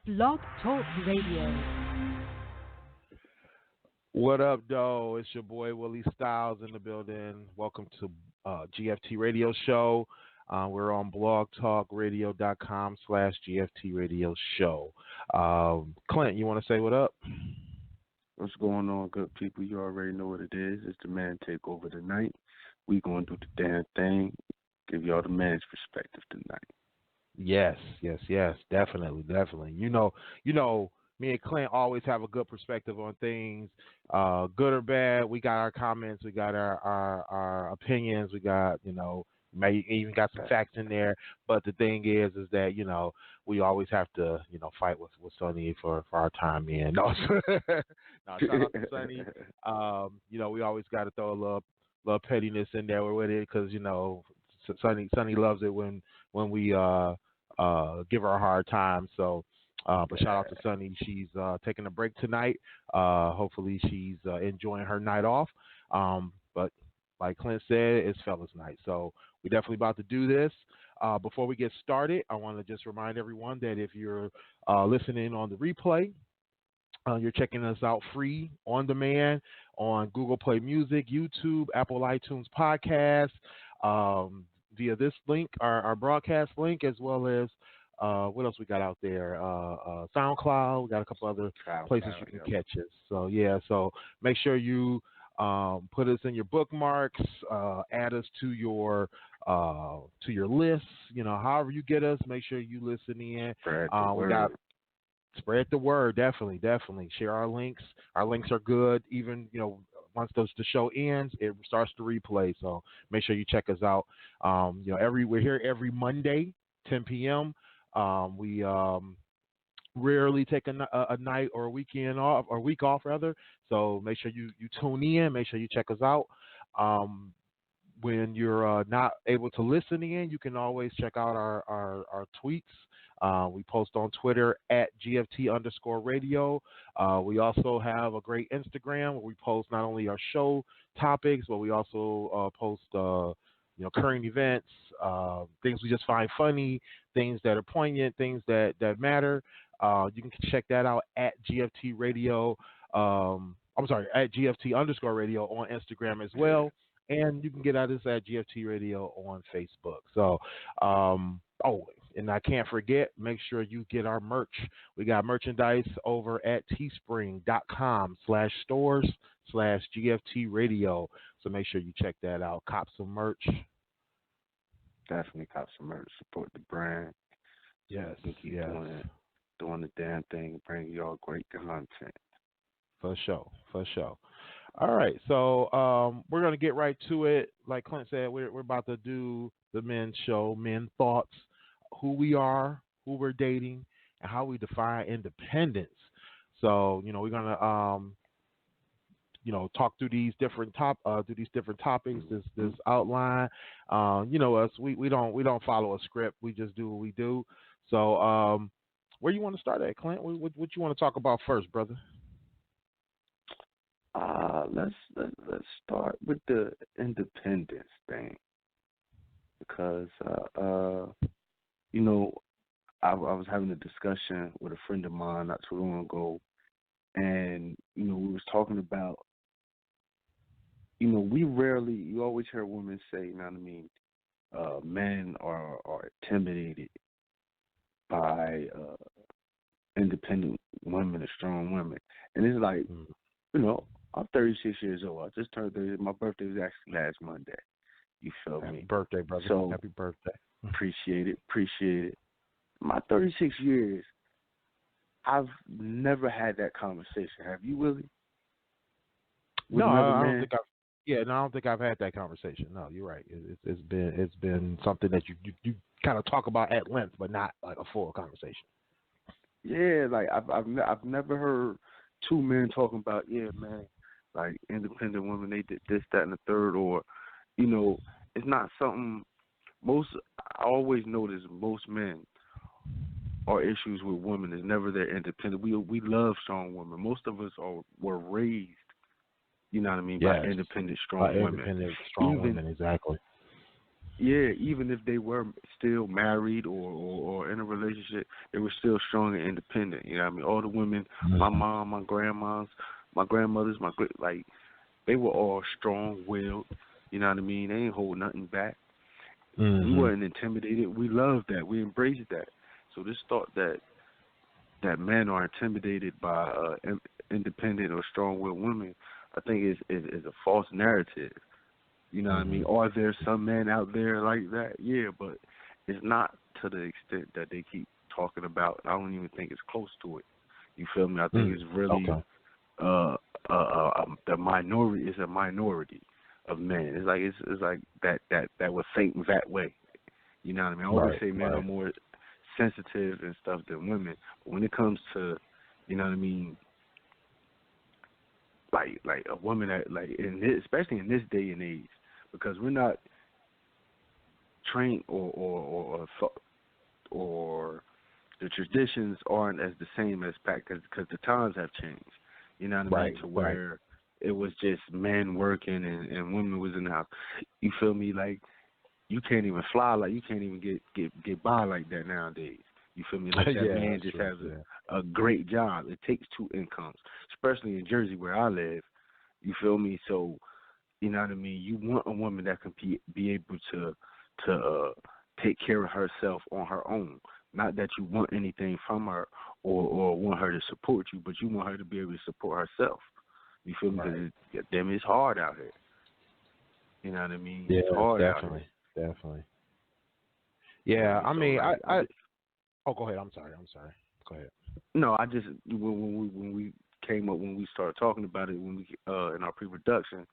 Blog Talk Radio. What up, though? It's your boy Willie Styles in the building. Welcome to GFT Radio Show. We're on blogtalkradio.com/GFT Radio Show. Clint, you want to say what up? What's going on, good people? You already know what it is. It's the man take over tonight. We gonna do the damn thing. Give y'all the man's perspective tonight. Yes, definitely. Me and Clint always have a good perspective on things, good or bad. We got our comments, we got our opinions, we got, may even got some facts in there. But the thing is that, we always have to, fight with Sonny for our time in. No, no, shout out to Sonny. We always got to throw a little pettiness in there with it because, Sonny loves it when we give her a hard time. So, but shout out to Sunny. She's taking a break tonight. Hopefully she's enjoying her night off. But like Clint said, it's fellas night. So we're definitely about to do this. Before we get started, I want to just remind everyone that if you're listening on the replay, you're checking us out free on demand on Google Play Music, YouTube, Apple iTunes Podcasts, via this link, our broadcast link, as well as what else we got out there? SoundCloud. We got a couple other places you can catch us. So so make sure you put us in your bookmarks, add us to your list. However you get us, make sure you listen in. Spread the word. Definitely. Share our links. Our links are good. Even once the show ends, it starts to replay. So make sure you check us out. We're here every Monday, 10 p.m. We rarely take a night or a weekend off, or week off rather. So make sure you tune in. Make sure you check us out. When you're not able to listen in, you can always check out our tweets. We post on Twitter at GFT_radio. We also have a great Instagram where we post not only our show topics, but we also post current events, things we just find funny, things that are poignant, things that matter. You can check that out at GFT Radio. At GFT_radio on Instagram as well. And you can get at us at GFT Radio on Facebook. So, and I can't forget, make sure you get our merch. We got merchandise over at teespring.com/stores/GFT Radio. So make sure you check that out. Cop some merch. Definitely cop some merch. Support the brand. Yes. Doing the damn thing, bringing y'all great content. For sure. All right, so we're gonna get right to it. Like Clint said, we're about to do the men's show, men thoughts, who we are, who we're dating, and how we define independence. So we're gonna talk through these different topics, this outline. Us, we don't follow a script. We just do what we do. So where you want to start at, Clint? What you want to talk about first, brother? Let's start with the independence thing, because I was having a discussion with a friend of mine not too long ago, and we was talking about you always hear women say, men are intimidated by independent women or strong women, and it's like I'm 36 years old. I just turned 30. My birthday was actually last Monday. You feel me? Happy birthday, brother. So, happy birthday. Appreciate it. My 36 years, I've never had that conversation. Have you, Willie? No, I don't think I've. Yeah, no, I don't think I've had that conversation. No, you're right. It's been something that you kind of talk about at length, but not like a full conversation. Yeah, like I've never heard two men talking about, like independent women, they did this, that, and the third, or it's not something. I always notice most men are issues with women is never their independent. We love strong women. Most of us were raised, by independent, strong women. Independent, strong women, exactly. even if they were still married or in a relationship, they were still strong and independent. You know what I mean? All the women, my Mm-hmm. mom, my grandmas, my grandmothers, like they were all strong-willed. You know what I mean? They ain't hold nothing back. We Mm-hmm. weren't intimidated. We loved that. We embraced that. So this thought that men are intimidated by independent or strong-willed women, I think is a false narrative. You know what I Mm-hmm. mean? Are there some men out there like that? Yeah, but it's not to the extent that they keep talking about. I don't even think it's close to it. You feel me? I think Mm. it's really Okay. the minority is a minority of men. It's like that would think that way. You know what I mean? I always Right. say men are Right. more sensitive and stuff than women. But when it comes to, you know what I mean, like a woman that like especially in this day and age, because we're not trained or the traditions aren't as the same as back because the times have changed. You know what I mean? Right. To Right. where it was just men working and women was in the house. You feel me? Like you can't even fly, like you can't even get by like that nowadays. You feel me? Unless that Yeah, man that's just true. has Yeah. a great job. It takes two incomes, especially in Jersey where I live. You feel me? So you know what I mean. You want a woman that can be able to take care of herself on her own. Not that you want anything from her or want her to support you, but you want her to be able to support herself. You feel me? Right. Because damn, it's hard out here. You know what I mean? Yeah, It's hard out here. definitely. Definitely. You feel Yeah. me? I So mean, like, oh, go ahead. I'm sorry. I'm sorry. Go ahead. no, I just when we came up when we started talking about it when we in our pre-production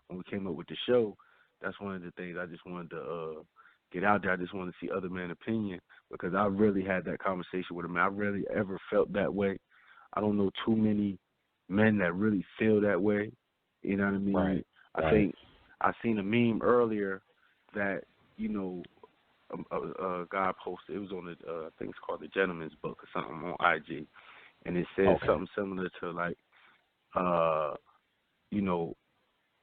when we came up with the show, that's one of the things I just wanted to get out there. I just wanted to see other men's opinion because I really had that conversation with him. I really ever felt that way. I don't know too many men that really feel that way. You know what I mean? Right. I Right. think I seen a meme earlier that you know a guy posted. It was on the I think it's called the Gentleman's Book or something on IG, and it says Okay. something similar to like uh you know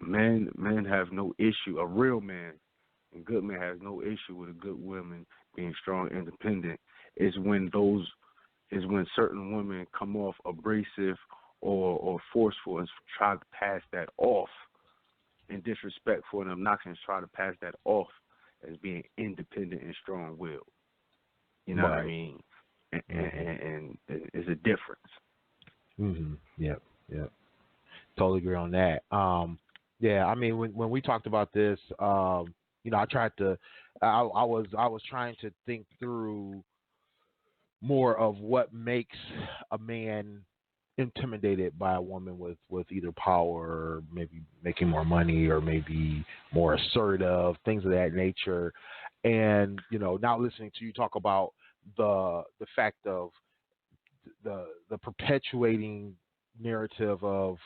men have no issue. A real man, a good man has no issue with a good woman being strong, independent. Is when certain women come off abrasive or forceful and try to pass that off and disrespectful and obnoxious. Try to pass that off as being independent and strong-willed. You know what I Right. mean? And, Mhm. it's a difference. Mhm. Yep. Yep. Totally agree on that. Yeah. I mean, when we talked about this, I tried to, I was trying to think through more of what makes a man intimidated by a woman with either power or maybe making more money or maybe more assertive, things of that nature. And now listening to you talk about the fact of the perpetuating narrative of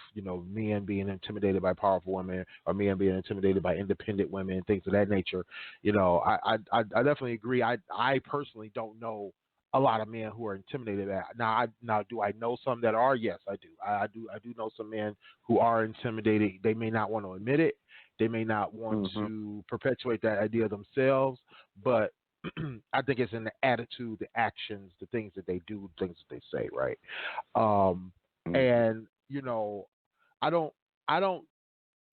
men being intimidated by powerful women or men being intimidated by independent women, things of that nature. I definitely agree. I personally don't know a lot of men who are intimidated. Now do I know some that are? Yes, I do. I do know some men who are intimidated. They may not want to admit it. They may not want Mhm. to perpetuate that idea themselves, but I think it's in the attitude, the actions, the things that they do, things that they say, right? Um, Mhm. and I don't, I don't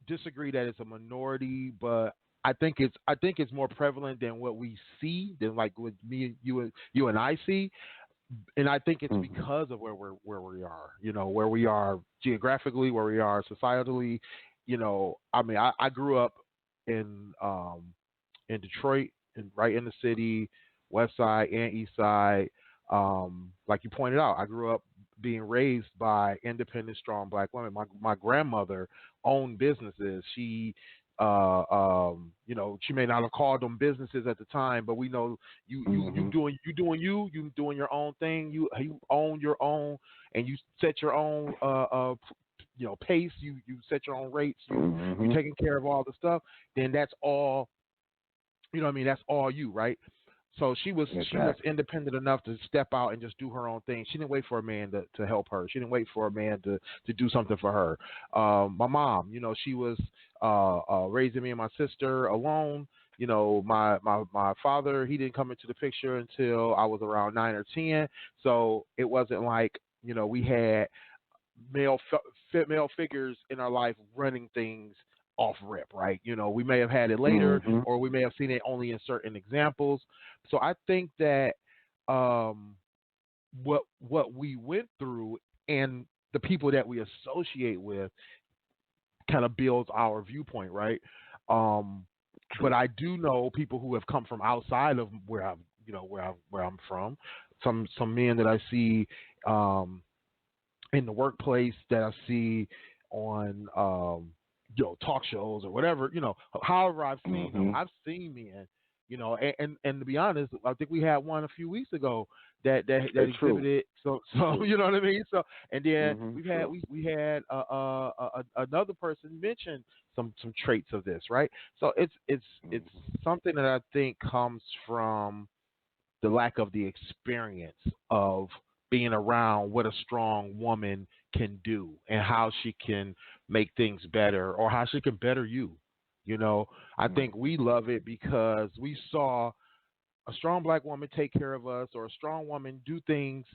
disagree that it's a minority, but I think it's more prevalent than what we see, than like what you and I see, and I think it's Mhm. because of where we are, where we are geographically, where we are societally. I mean, I grew up in in Detroit, right in the city, West Side and East Side. Like you pointed out, I grew up being raised by independent, strong Black women. My grandmother owned businesses. She may not have called them businesses at the time, but we know Mhm. you doing your own thing. You own your own, and you set your own pace. You set your own rates. You Mhm. taking care of all the stuff. Then that's all, what I mean? That's all you, right? So she was Exactly. independent enough to step out and just do her own thing. She didn't wait for a man to help her. She didn't wait for a man to do something for her. My mom, she was raising me and my sister alone. my father, he didn't come into the picture until I was around 9 or 10. So it wasn't like, we had male figures in our life running things off rip, right? We may have had it later, Mm-hmm. or we may have seen it only in certain examples. So I think that what we went through and the people that we associate with kind of builds our viewpoint, right? But I do know people who have come from outside of where I'm from. Some men that I see in the workplace, that I see on talk shows or whatever, however I've seen them. Mm-hmm. I've seen men, and to be honest, I think we had one a few weeks ago that It's true. exhibited. So you know what I mean. So and then Mm-hmm. we had another person mention some traits of this, right? So it's something that I think comes from the lack of the experience of being around what a strong woman can do and how she can make things better or how she can better you. I think we love it because we saw a strong black woman take care of us, or a strong woman do things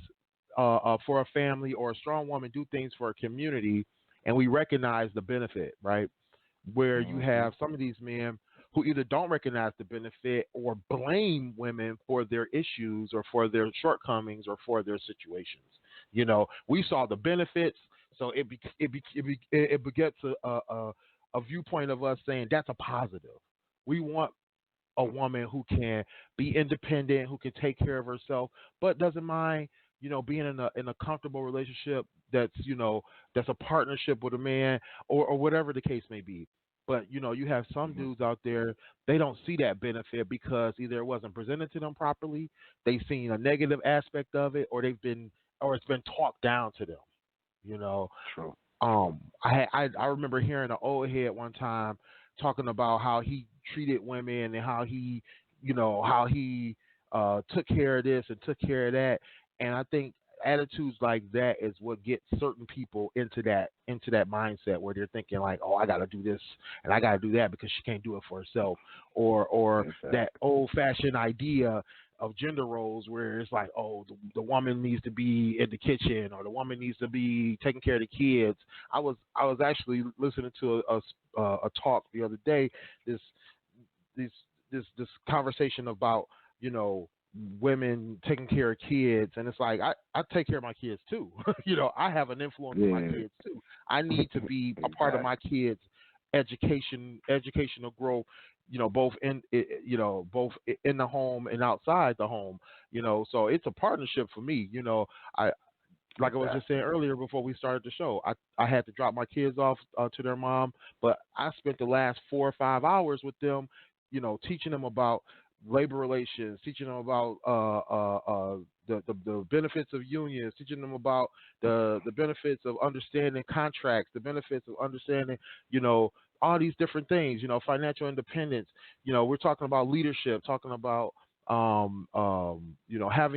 for a family, or a strong woman do things for a community, and we recognize the benefit, right? Where you Mm-hmm. have some of these men who either don't recognize the benefit or blame women for their issues or for their shortcomings or for their situations. We saw the benefits, so it begets a viewpoint of us saying that's a positive. We want a woman who can be independent, who can take care of herself, but doesn't mind, being in a comfortable relationship that's a partnership with a man, or whatever the case may be. But you have some dudes out there, they don't see that benefit because either it wasn't presented to them properly, they've seen a negative aspect of it, or it's been talked down to them. You know, True. I remember hearing an old head one time talking about how he treated women and how he took care of this and took care of that. And I think attitudes like that is what gets certain people into that mindset where they're thinking like, oh, I got to do this and I got to do that because she can't do it for herself, or Exactly. that old fashioned idea of gender roles where it's like, oh, the woman needs to be in the kitchen or the woman needs to be taking care of the kids. I was actually listening to a talk the other day. This this this conversation about women taking care of kids, and it's like I take care of my kids too. I have an influence on my Yeah. kids too. I need to be a part of my kids' educational growth. Both in the home and outside the home. So it's a partnership for me. I like I was just saying earlier before we started the show, I had to drop my kids off to their mom, but I spent the last 4 or 5 hours with them, teaching them about labor relations, teaching them about the benefits of unions, teaching them about the benefits of understanding contracts, the benefits of understanding, all these different things, financial independence. We're talking about leadership, talking about having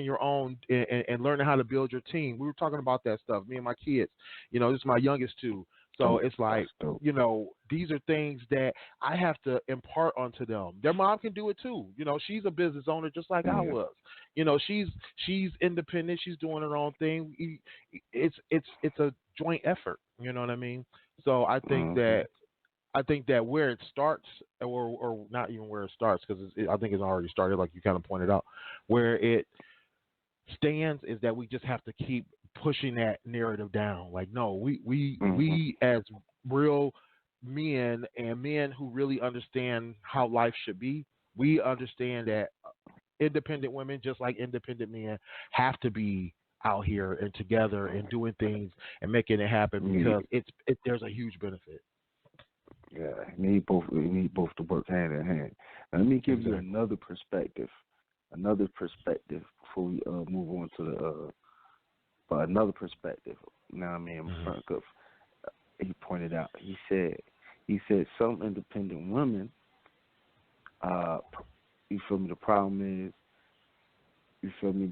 your own and learning how to build your team. We were talking about that stuff, me and my kids. This is my youngest two. So it's like, these are things that I have to impart onto them. Their mom can do it too. She's a business owner just like I was. She's independent. She's doing her own thing. It's a joint effort. You know what I mean? So I think that where it starts, or not even where it starts, because I think it's already started, like you kind of pointed out. Where it stands is that we just have to keep pushing that narrative down. Like, no, we as real men and men who really understand how life should be, we understand that independent women, just like independent men, have to be out here and together and doing things and making it happen because there's a huge benefit. Yeah, we need both to work hand in hand. Now, let me give you another perspective before we move on to the but another perspective. Now, I mean, Frank, he pointed out. He said some independent women. You feel me? The problem is, you feel me?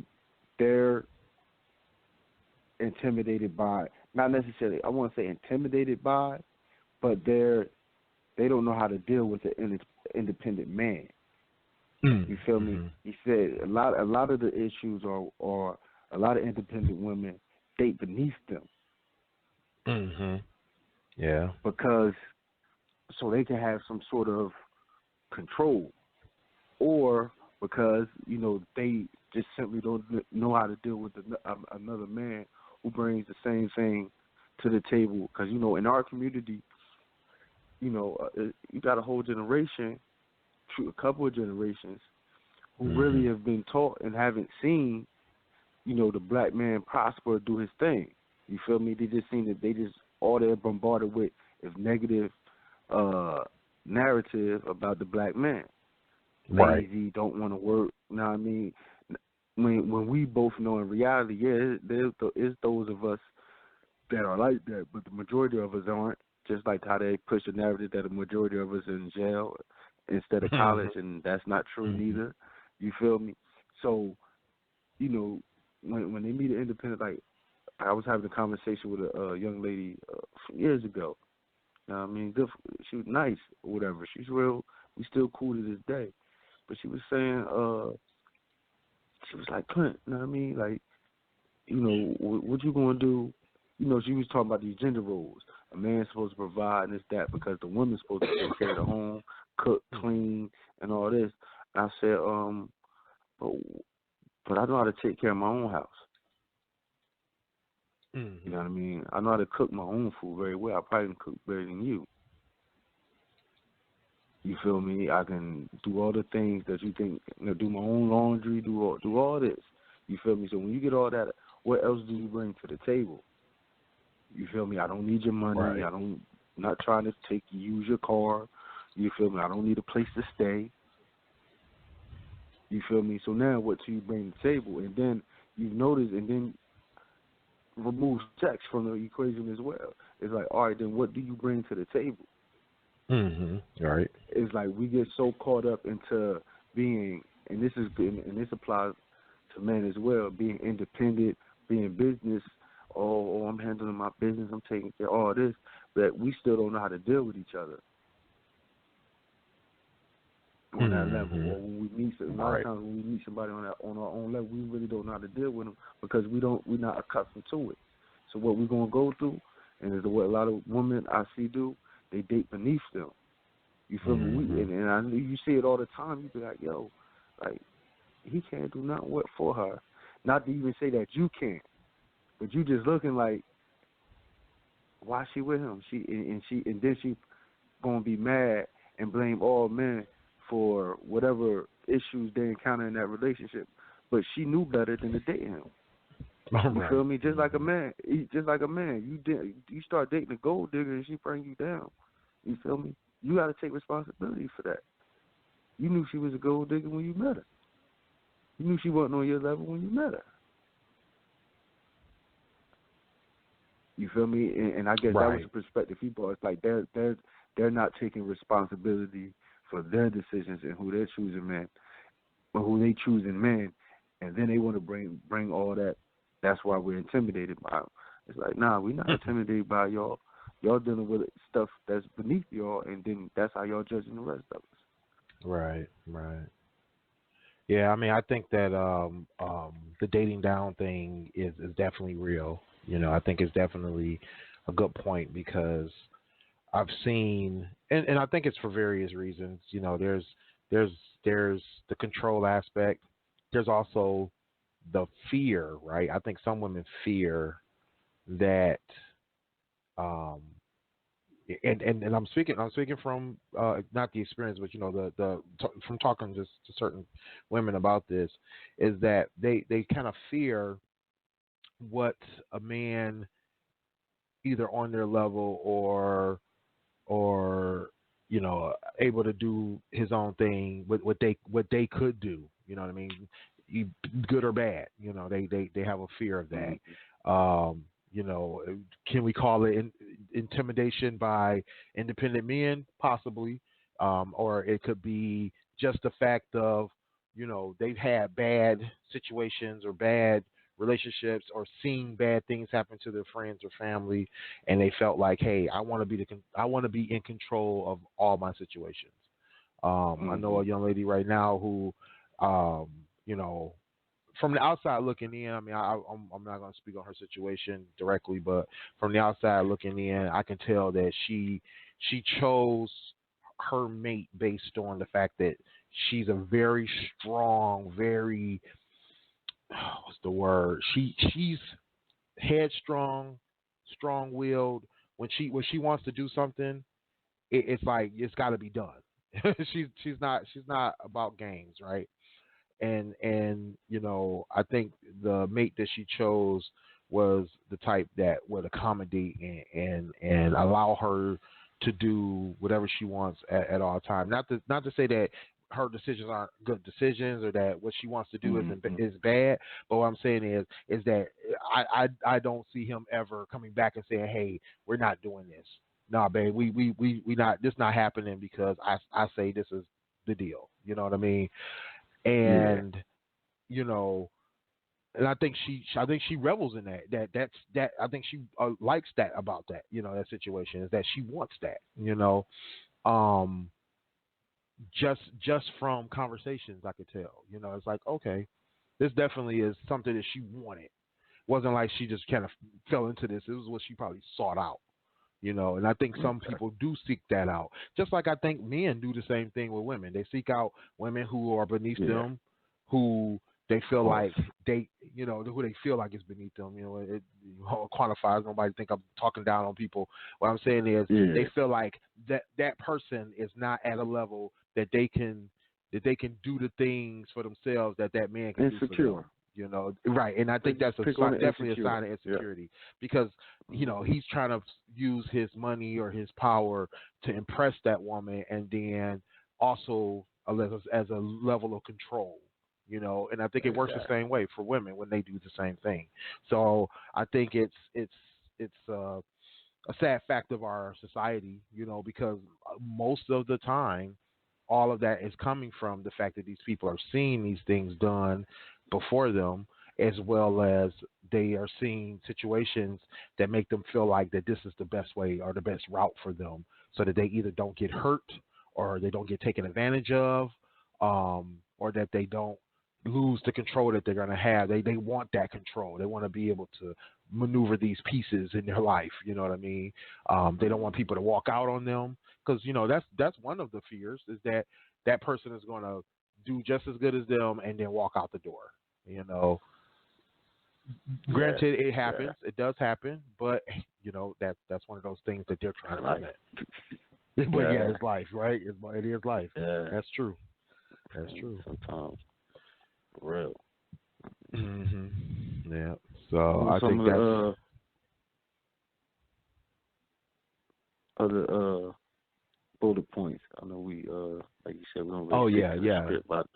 They're intimidated by, not necessarily, I want to say intimidated by, but they don't know how to deal with an independent man. You feel me? Mm-hmm. He said a lot of the issues are a lot of independent women date beneath them Mm-hmm. Yeah. because so they can have some sort of control, or because they just simply don't know how to deal with another man who brings the same thing to the table. Because in our community, you got a whole generation, a couple of generations, who Mm-hmm. really have been taught and haven't seen, the black man prosper, do his thing. You feel me? They just seen that all they're bombarded with is negative narrative about the black man. Right. Lazy, don't want to work. You know what I mean? When we both know in reality, yeah, there's those of us that are like that, but the majority of us aren't. Just like how they push the narrative that the majority of us are in jail instead of college, and that's not true Mm-hmm. neither. You feel me? So, when they meet an independent, like I was having a conversation with a young lady years ago. You know what I mean? Good. She was nice or whatever. She's real. We still cool to this day. But she was saying, she was like, Clint, you know what I mean? Like, what you gonna do? She was talking about these gender roles. A man's supposed to provide and this, that, because the woman's supposed to take care of the home, cook, clean, and all this. And I said, but I know how to take care of my own house. Mm-hmm. You know what I mean? I know how to cook my own food very well. I probably can cook better than you. You feel me? I can do all the things that you think, do my own laundry, do all this. You feel me? So when you get all that, what else do you bring to the table? You feel me? I don't need your money. Right. I'm not trying to use your car. You feel me? I don't need a place to stay. You feel me? So now what do you bring to the table? And then you notice, and then remove sex from the equation as well. It's like, all right, then what do you bring to the table? Mm-hmm. Right. It's like we get so caught up into being, and this applies to men as well, being independent, being business. Oh, I'm handling my business. I'm taking care of all this, but we still don't know how to deal with each other on that level. Or when we meet, a lot of times when we meet somebody on our own level, we really don't know how to deal with them because we're not accustomed to it. So what we're gonna go through, and is what a lot of women I see do, they date beneath them. You feel me? And I know you see it all the time. You be like, yo, like he can't do nothing for her. Not to even say that you can't, but you just looking like, why she with him? And then she gonna be mad and blame all men for whatever issues they encounter in that relationship. But she knew better than to date him. You feel me? Just like a man. You start dating a gold digger and she bring you down. You feel me? You got to take responsibility for that. You knew she was a gold digger when you met her. You knew she wasn't on your level when you met her. You feel me? And I guess that was the perspective he brought. It's like they're not taking responsibility for their decisions and who they're choosing men, or who they choosing men, and then they want to bring all that. That's why we're intimidated by them. It's like, nah, we're not intimidated by y'all. Y'all dealing with stuff that's beneath y'all, and then that's how y'all judging the rest of us. Right. Yeah, I mean, I think that the dating down thing is definitely real. I think it's definitely a good point because I've seen, and I think it's for various reasons. There's the control aspect. There's also the fear, right? I think some women fear that, and I'm speaking from not the experience, but from talking to certain women about this, is that they kind of fear what a man either on their level or able to do his own thing with what they could do. You know what I mean? Good or bad. They have a fear of that. Can we call it intimidation by independent men? Possibly. Or it could be just the fact of, they've had bad situations or bad relationships or seeing bad things happen to their friends or family, and they felt like, hey, I want to be in control of all my situations. I know a young lady right now who, you know, from the outside looking in, I mean, I'm not going to speak on her situation directly, but from the outside looking in, I can tell that she chose her mate based on the fact that she's a very strong, very what's the word? She's headstrong, strong-willed. When she wants to do something, it's like it's got to be done. She's not about games, right? And you know, I think the mate that she chose was the type that would accommodate and allow her to do whatever she wants at all times. Not to say that her decisions aren't good decisions or that what she wants to do is bad, but what I'm saying is that I don't see him ever coming back and saying, hey, we're not doing this. Nah, babe, we not, this not happening because I say this is the deal. You know what I mean? And you know, and I think she revels in that. I think she likes that about that. You know, that situation is that she wants that. You know, just from conversations I could tell. You know, it's like, okay, this definitely is something that she wanted. It wasn't like she just kind of fell into this. It was what she probably sought out. You know, and I think some people do seek that out. Just like I think men do the same thing with women. They seek out women who are beneath them, who they feel like who they feel like is beneath them. You know, it quantifies. Nobody think I'm talking down on people. What I'm saying is they feel like that person is not at a level that they can do the things for themselves that man can do for them. You know, right, and I think that's definitely a sign of insecurity because you know he's trying to use his money or his power to impress that woman, and then also as a level of control. You know, and I think it works the same way for women when they do the same thing. So I think it's a sad fact of our society, you know, because most of the time, all of that is coming from the fact that these people are seeing these things done before them, as well as they are seeing situations that make them feel like that this is the best way or the best route for them, so that they either don't get hurt or they don't get taken advantage of, or that they don't lose the control that they're going to have. They want that control. They want to be able to maneuver these pieces in their life. You know what I mean? They don't want people to walk out on them because, you know, that's one of the fears is that person is going to do just as good as them and then walk out the door. You know, granted, it happens. It does happen, but you know that's one of those things that they're trying to prevent. But it's life, right? It is life. Yeah. That's true. That's true. Sometimes, for real. Yeah. So I think that's other bullet points. I know we like you said, we don't really the script, but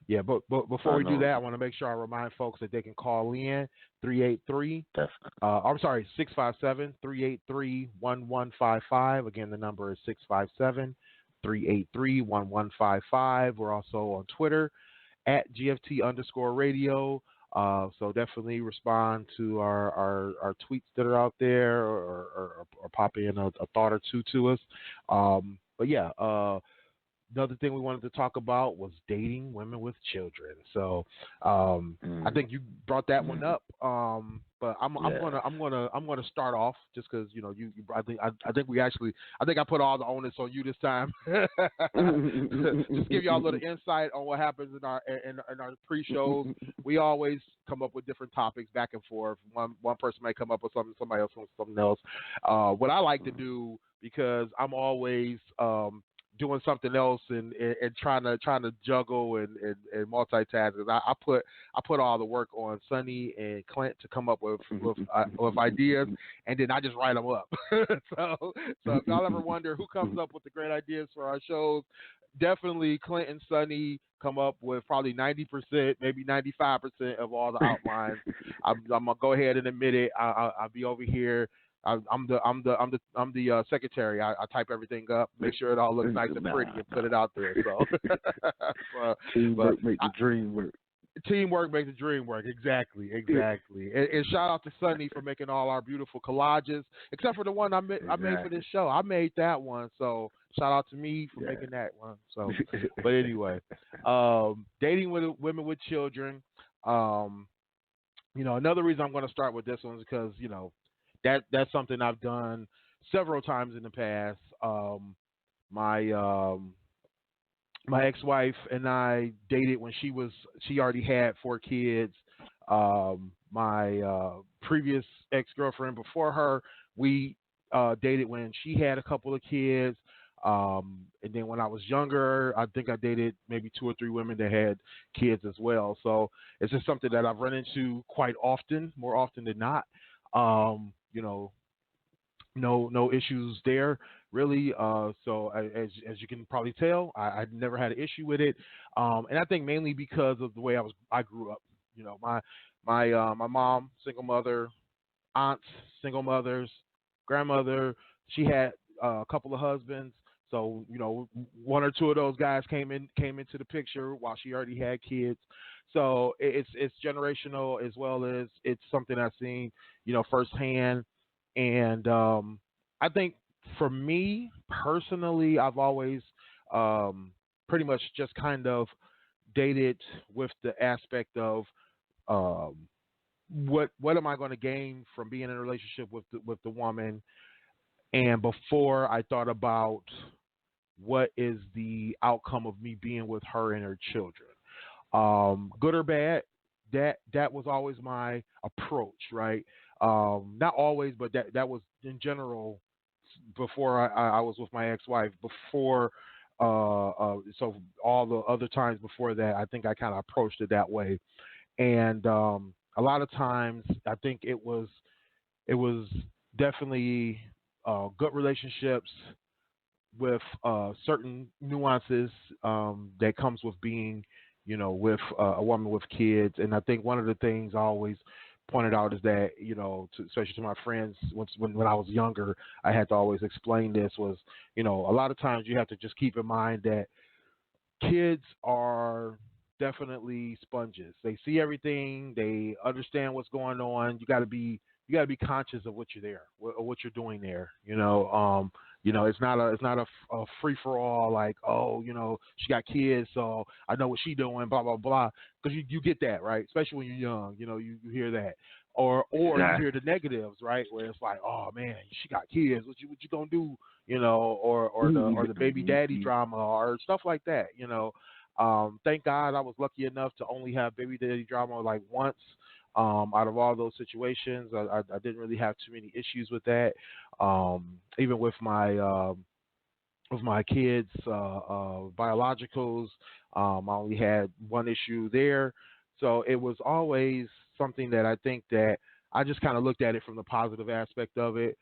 yeah, but before we do that, I want to make sure I remind folks that they can call in 383. I'm sorry, 657-383-1155. Again, the number is 657-383-1155. We're also on Twitter at GFT_radio. So definitely respond to our tweets that are out there or pop in a thought or two to us. But yeah, another thing we wanted to talk about was dating women with children. So I think you brought that one up. But I'm gonna start off just because you know I think I put all the onus on you this time. Just give y'all a little insight on what happens in our pre-shows. We always come up with different topics back and forth. One person may come up with something, somebody else with something else. What I like to do, because I'm always doing something else and trying to juggle and multitask. I put all the work on Sonny and Clint to come up with ideas, and then I just write them up. So if y'all ever wonder who comes up with the great ideas for our shows, definitely Clint and Sonny come up with probably 90%, maybe 95% of all the outlines. I'm gonna go ahead and admit it. I'll be over here. I'm the secretary. I type everything up, make sure it all looks nice and pretty, and put it out there. So, teamwork make the dream work. Teamwork makes the dream work. Exactly, Yeah, exactly. And shout out to Sunny for making all our beautiful collages, except for the one I made for exactly. this show. I made that one, so shout out to me for Yeah. making that one. So, but anyway, dating with women with children. Um, another reason I'm going to start with this one is because that's something I've done several times in the past. My my ex-wife and I dated when she already had 4 kids. My previous ex-girlfriend before her, we dated when she had a couple of kids. And then when I was younger, I think I dated maybe 2 or 3 women that had kids as well. So it's just something that I've run into quite often, more often than not. No issues there really. So as you can probably tell, I never had an issue with it, and I think mainly because of the way I grew up. My mom, single mother, aunts, single mothers, grandmother. She had a couple of husbands. So 1 or 2 of those guys came into the picture while she already had kids. So it's generational as well as it's something I've seen firsthand. And I think for me personally, I've always pretty much just kind of dated with the aspect of um, what am I going to gain from being in a relationship with the woman, and before I thought about what is the outcome of me being with her and her children, good or bad. That was always my approach, right? Not always, but that was in general before I was with my ex-wife. Before, so all the other times before that, I think I kind of approached it that way. And a lot of times, I think it was definitely good relationships with certain nuances that comes with being, with a woman with kids. And I think one of the things I always pointed out is that, especially to my friends, when I was younger, I had to always explain this was, a lot of times you have to just keep in mind that kids are definitely sponges. They see everything. They understand what's going on. You got to be conscious of what you're there, what you're doing there. It's not a free for all like, oh, she got kids, so I know what she doing, blah blah blah. Because you get that, right, especially when you're young. You hear that, or you hear Exactly. the negatives, right, where it's like, oh man, she got kids. What you gonna do? Or the baby daddy Mhm. drama or stuff like that. Thank God I was lucky enough to only have baby daddy drama like once. Out of all those situations, I didn't really have too many issues with that. Even with my kids, biologicals, I only had one issue there. So it was always something that I think that I just kind of looked at it from the positive aspect of it,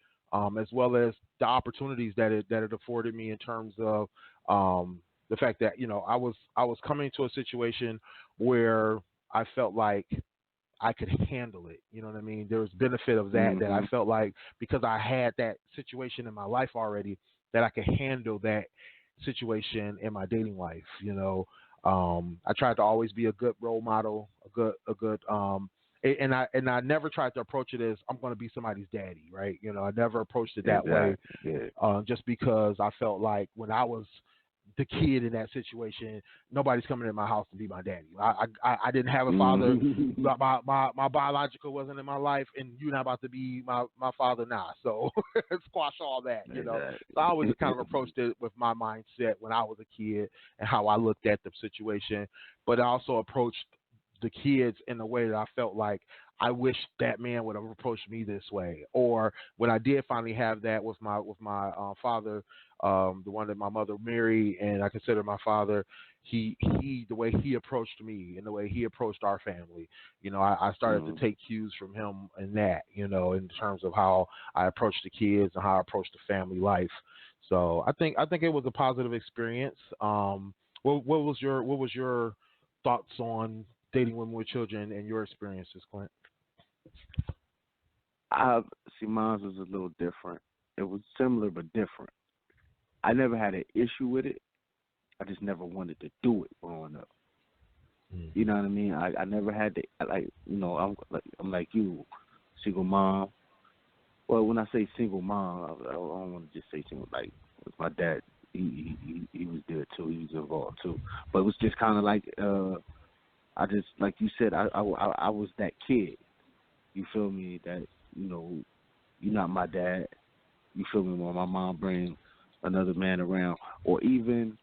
as well as the opportunities that it afforded me in terms of the fact that I was coming to a situation where I felt like I could handle it. You know what I mean? There was benefit of that I Mhm. felt like because I had that situation in my life already that I could handle that situation in my dating life. I tried to always be a good role model, and I never tried to approach it as I'm going to be somebody's daddy, right? I never approached it that way, Exactly. Yeah. just because I felt like when I was the kid in that situation, nobody's coming in my house to be my daddy. I didn't have a father. Mhm. My biological wasn't in my life, and you're not about to be my father now. So squash all that. So I always kind of Exactly. approached it with my mindset when I was a kid and how I looked at the situation, but I also approached the kids in a way that I felt like I wish that man would have approached me this way. Or when I did finally have that with my father, the one that my mother married, and I consider my father. He the way he approached me and the way he approached our family. I started to Mhm. take cues from him in that. In terms of how I approached the kids and how I approached the family life. So I think it was a positive experience. What was your thoughts on dating women with children and your experiences, Clint? I see. Mine was a little different. It was similar but different. I never had an issue with it. I just never wanted to do it growing up. You know what I mean? I never had to, I'm like you, single mom. Well, when I say single mom, I don't want to just say single. Like with my dad, he was there too. He was involved too. But it was just kind of like I just like you said. I was that kid. You feel me? That you're not my dad. You feel me? When my mom brings another man around, or even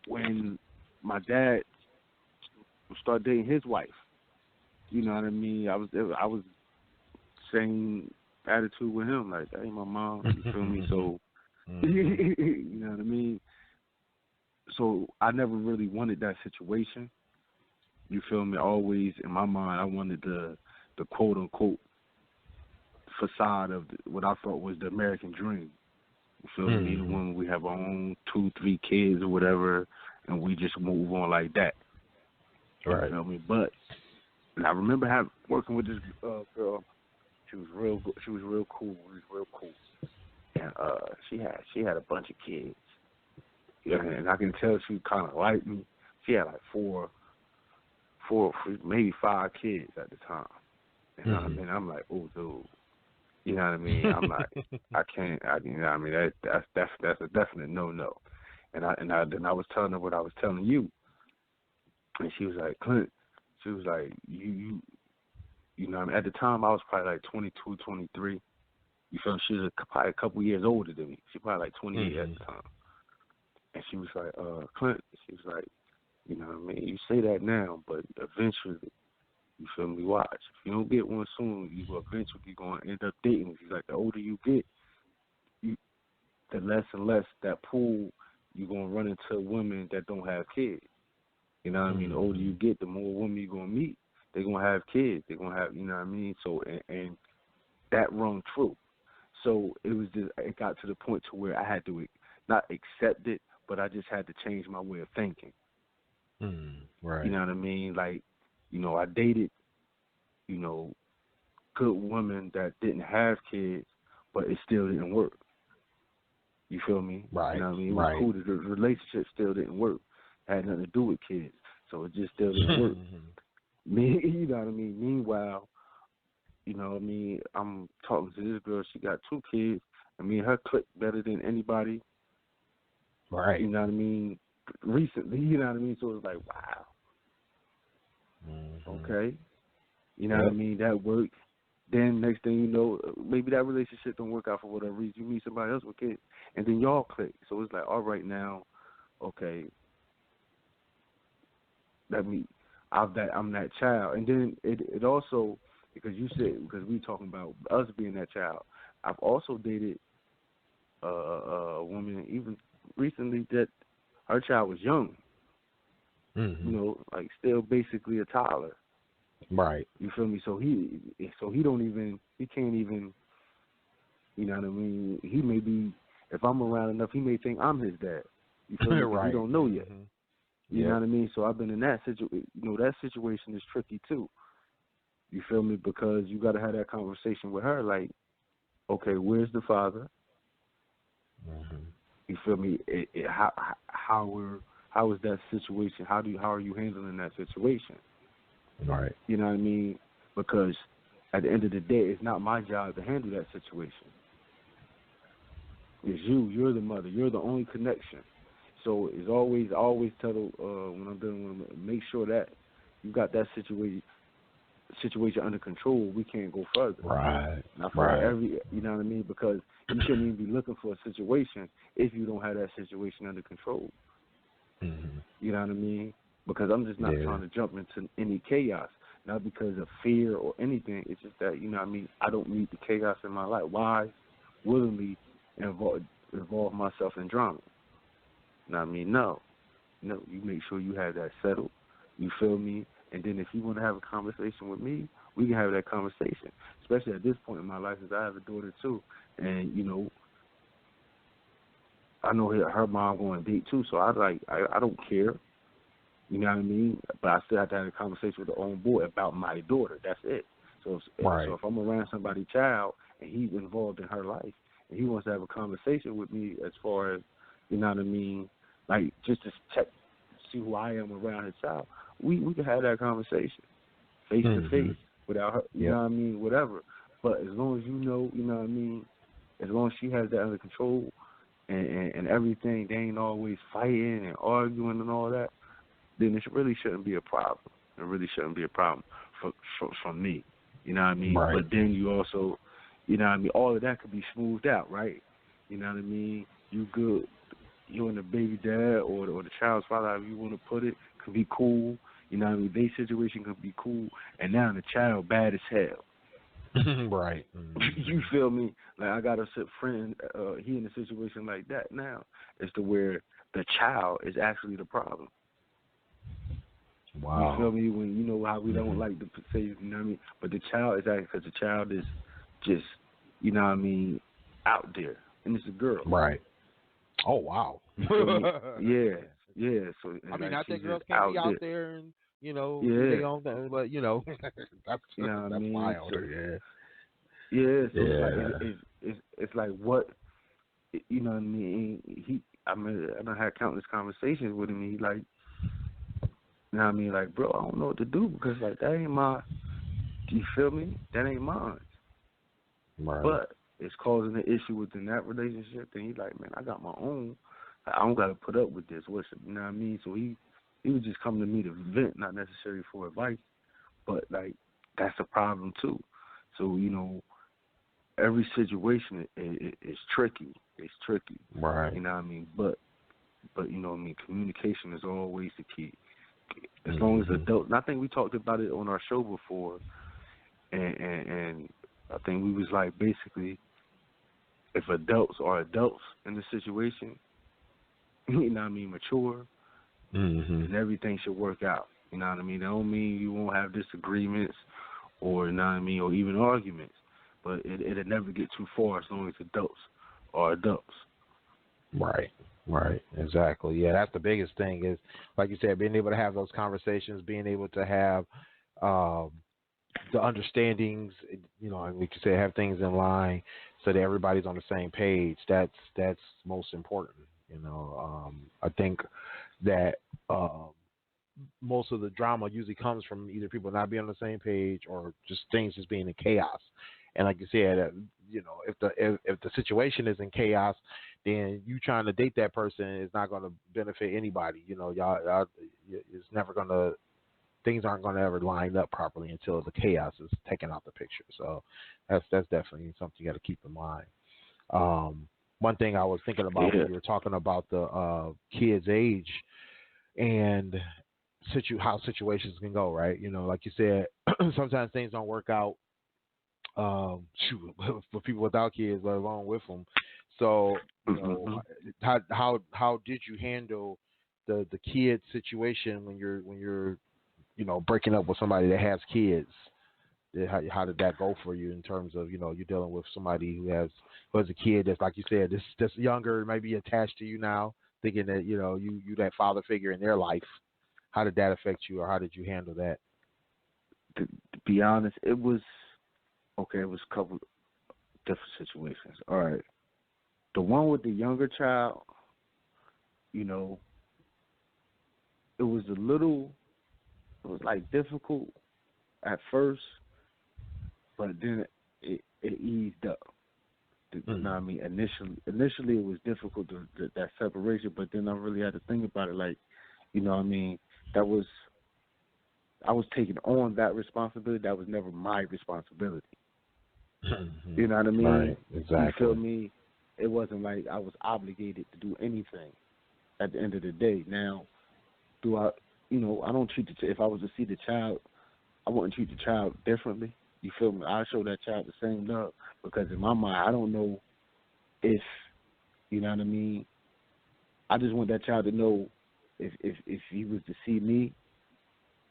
when my dad started dating his wife. You know what I mean? I was same attitude with him, like that ain't my mom. You feel me? So you know what I mean? So I never really wanted that situation. You feel me? Always in my mind, I wanted the quote unquote facade of what I thought was the American dream. You feel me? The one we have our own 2-3 kids or whatever, and we just move on like that. Right. You feel me? But and I remember working with this girl. She was real good. She was real cool. And she had a bunch of kids. Yeah, and I can tell she kind of liked me. She had like four, maybe 5 kids at the time. And I mean, I'm like, oh, dude. You know what I mean? I'm like, I can't. You know what I mean? That's a definite no. And then I was telling her what I was telling you, and she was like, Clint. She was like, you know what I mean? At the time, I was probably like 22, 23. You feel me? She was probably a couple years older than me. She probably like 28 at the time. And she was like, Clint, she was like, you know what I mean? You say that now, but eventually, you feel me? Watch. If you don't get one soon, you will eventually going to end up dating. She's like, the older you get, the less and less that pool you're going to run into women that don't have kids. You know what I mean? The older you get, the more women you're going to meet. They're going to have kids. They're going to have, you know what I mean? So, and that rung true. So it got to the point to where I had to not accept it, but I just had to change my way of thinking. Right. You know what I mean? Like, I dated, good women that didn't have kids, but it still didn't work. You feel me? Right. You know what I mean? It was cool that the relationship still didn't work. It had nothing to do with kids. So it just still didn't work. You know what I mean? Meanwhile, you know what I mean, I'm talking to this girl, she got 2 kids, and me and her click better than anybody. Right. You know what I mean? Recently, you know what I mean? So it's like, wow. Okay. You know what I mean? That worked. Then next thing you know, maybe that relationship don't work out for whatever reason. You meet somebody else with kids, and then y'all click. So it's like, all right now, okay, I'm that child. And then it also, because we talking about us being that child, I've also dated a woman even recently that her child was young. Like still basically a toddler. Right. You feel me? So he can't even, you know what I mean? He may be, if I'm around enough, he may think I'm his dad. You feel me? Right. He don't know yet. You know what I mean? So I've been in that situation. That situation is tricky too. You feel me? Because you got to have that conversation with her. Like, okay, where's the father? You feel me? How is that situation? How are you handling that situation? Right. You know what I mean? Because at the end of the day, it's not my job to handle that situation. It's you. You're the mother. You're the only connection. So it's I always tell when I'm dealing with them, make sure that you got that situation under control. We can't go further. Right. Now for you know what I mean? Because you shouldn't even be looking for a situation if you don't have that situation under control. You know what I mean? Because I'm just not trying to jump into any chaos, not because of fear or anything. It's just that, you know what I mean, I don't need the chaos in my life. Why willingly involve myself in drama? You know what I mean? No, you make sure you have that settled. You feel me? And then if you want to have a conversation with me, we can have that conversation. Especially at this point in my life, since I have a daughter too, and I know her mom going to date too, so I don't care. You know what I mean? But I still have to have a conversation with the own boy about my daughter. That's it. So if I'm around somebody's child and he's involved in her life and he wants to have a conversation with me as far as, you know what I mean, like just to check, see who I am around his child, we can have that conversation face to face without her, you know what I mean, whatever. But as long as you know what I mean, as long as she has that under control and everything, they ain't always fighting and arguing and all that, then it really shouldn't be a problem. It really shouldn't be a problem for me. You know what I mean? Right. But then you also, you know what I mean, all of that could be smoothed out, right? You know what I mean? You good. You and the baby dad or the child's father, however you want to put it, could be cool. You know what I mean? Their situation could be cool. And now the child bad as hell. Right. You feel me? Like, I got a friend, he in a situation like that now. It's to where the child is actually the problem. Wow. You feel me? When you know how we don't like to say, you know what I mean? But the child is actually, because the child is just, you know what I mean, out there. And it's a girl. Right. Oh, wow. Yeah. So I mean, like, not that girls just can't be out there and, you know, do their own thing, but, you know, that's you know what I mean? wild. So, yeah. So it's like what, you know what I mean? I done had countless conversations with him. He like, you know what I mean? Like, bro, I don't know what to do because, like, that ain't my, do you feel me? That ain't mine. Right. But it's causing an issue within that relationship. Then he's like, man, I got my own. I don't got to put up with this. You know what I mean? So he was just coming to me to vent, not necessarily for advice. But, like, that's a problem, too. So, you know, every situation is tricky. It's tricky. Right. You know what I mean? But you know what I mean? Communication is always the key. As long as adults, and I think we talked about it on our show before, and I think we was like, basically, if adults are adults in the situation, you know what I mean, mature, then everything should work out. You know what I mean? That don't mean you won't have disagreements or, you know what I mean, or even arguments, but it'll never get too far as long as adults are adults. Right, exactly. Yeah, that's the biggest thing is, like you said, being able to have those conversations, being able to have the understandings, you know, and we could say have things in line so that everybody's on the same page. That's most important. You know, I think that most of the drama usually comes from either people not being on the same page or just things just being in chaos. And like you said, you know, if the situation is in chaos, then you trying to date that person is not going to benefit anybody. You know, y'all it's never going to, things aren't going to ever line up properly until the chaos is taken out the picture. So that's definitely something you got to keep in mind. One thing I was thinking about when you were talking about the kids' age and how situations can go, right? You know, like you said, sometimes things don't work out for people without kids, let alone with them. So, you know, how did you handle the kid situation when you're you know, breaking up with somebody that has kids? How did that go for you in terms of, you know, you're dealing with somebody who has a kid that's, like you said, that's younger, maybe attached to you now, thinking that, you know, you that father figure in their life. How did that affect you, or how did you handle that? To be honest, it was a couple different situations. All right. The one with the younger child, you know, it was like difficult at first, but then it eased up. You know what I mean? Initially it was difficult, that separation, but then I really had to think about it, like, you know what I mean? I was taking on that responsibility. That was never my responsibility. You know what I mean? Right, exactly. You feel me? It wasn't like I was obligated to do anything at the end of the day. Now, you know, I don't treat if I was to see the child, I wouldn't treat the child differently. You feel me? I show that child the same love, because in my mind, I don't know if, you know what I mean, I just want that child to know if he was to see me,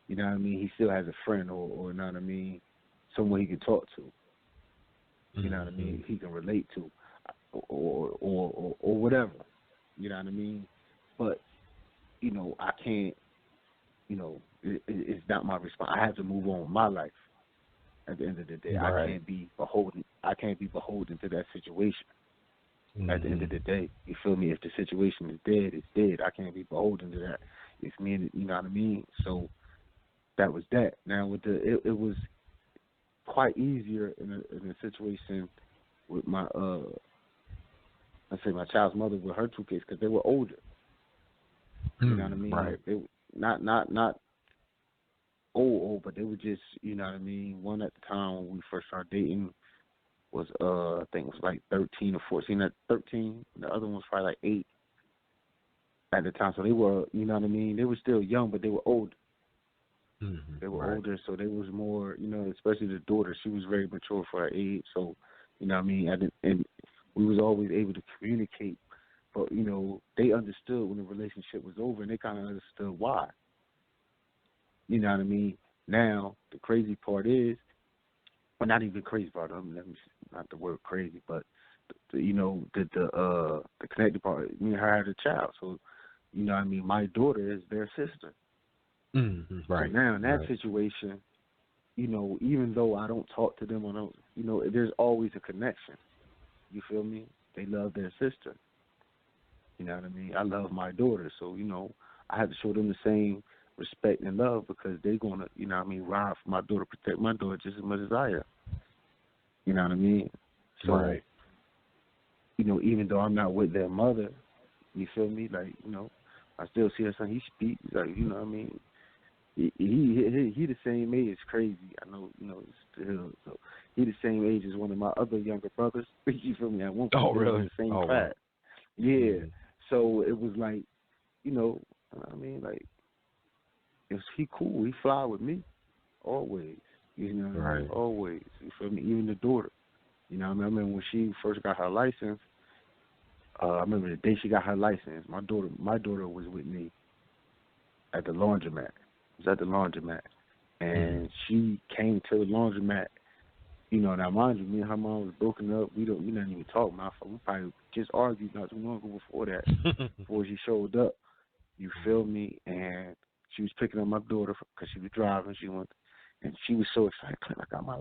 you know what I mean, he still has a friend or you know what I mean, someone he can talk to. You know what I mean, he can relate to, or whatever. You know what I mean? But, you know, I can't, you know, it's not my response. I have to move on with my life at the end of the day. Right. I can't be beholden to that situation. At the end of the day, you feel me? If the situation is dead, it's dead. I can't be beholden to that. It's me, and, you know what I mean? So that was that. Now with it was quite easier in a situation with my let's say my child's mother with her two kids because they were older. You know what I mean? Right. They not old, but they were just, you know what I mean. One at the time when we first started dating was I think it was like 13 or 14 at 13. The other one was probably like 8 at the time. So they were, you know what I mean. They were still young, but they were older. They were older, so they was more, you know, especially the daughter. She was very mature for her age, so you know what I mean. And we was always able to communicate, but you know they understood when the relationship was over, and they kind of understood why. You know what I mean. Now the crazy part is, well, not even crazy part. Not the word crazy, but you know the connected part. Me and her had a child, so you know what I mean. My daughter is their sister. Right. So now in that right. situation, you know, even though I don't talk to them, you know, there's always a connection. You feel me? They love their sister. You know what I mean? I love my daughter, so you know, I have to show them the same respect and love because they're gonna, you know what I mean, ride for my daughter, protect my daughter just as much as I am. You know what I mean? So, Right. you know, even though I'm not with their mother, you feel me? Like, you know, I still see her son. He speaks, like, you know what I mean? He the same age. It's crazy. I know, you know, so he the same age as one of my other younger brothers. You feel me? At one point, Oh, they was in really? the same Oh, class. wow. Yeah. So it was like, you know, I mean, like, he cool. He fly with me always. You know what I mean? Right. Always. You feel me? Even the daughter. You know what I mean? I remember when she first got her license. I remember the day she got her license. My daughter was with me at the laundromat. It was at the laundromat, and she came to the laundromat. You know, now mind you, me and her mom was broken up. We didn't even talk. We probably just argued not too long ago before that, before she showed up. You feel me? And she was picking up my daughter because she was driving. She went, and she was so excited. Clint, I got my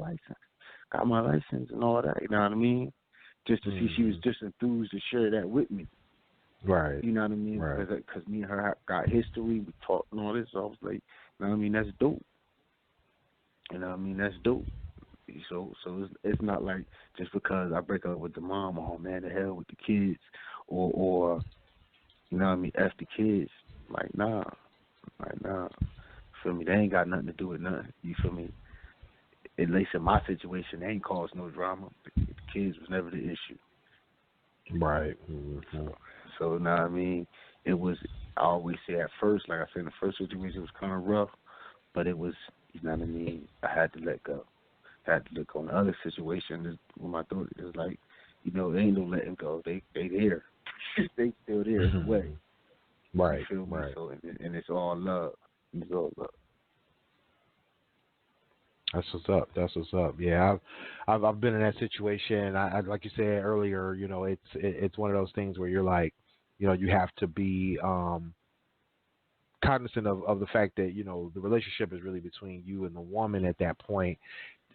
license and all that. You know what I mean? Just to see, she was just enthused to share that with me. Right. You know what I mean? Right. Because me and her got history. We talked and all this. So I was like, you know what I mean? That's dope. You know what I mean? That's dope. So it's not like just because I break up with the mom, oh man, the hell with the kids, or you know what I mean, F the kids. Like nah. Feel me? They ain't got nothing to do with nothing. You feel me? At least in my situation, they ain't caused no drama. The kids was never the issue. Right. So now I mean, it was. I always say at first, like I said, in the first situation, it was kind of rough, but it was. You know what I mean? I had to let go. I had to look on the other situation with my daughter. It was like, you know, there ain't no letting go. They there. They still there in a way. Right. You feel me? Right. So and it's all love. It's all love. That's what's up. That's what's up. Yeah, I've been in that situation. I like you said earlier. You know, it's one of those things where you're like, you know, you have to be cognizant of the fact that, you know, the relationship is really between you and the woman at that point,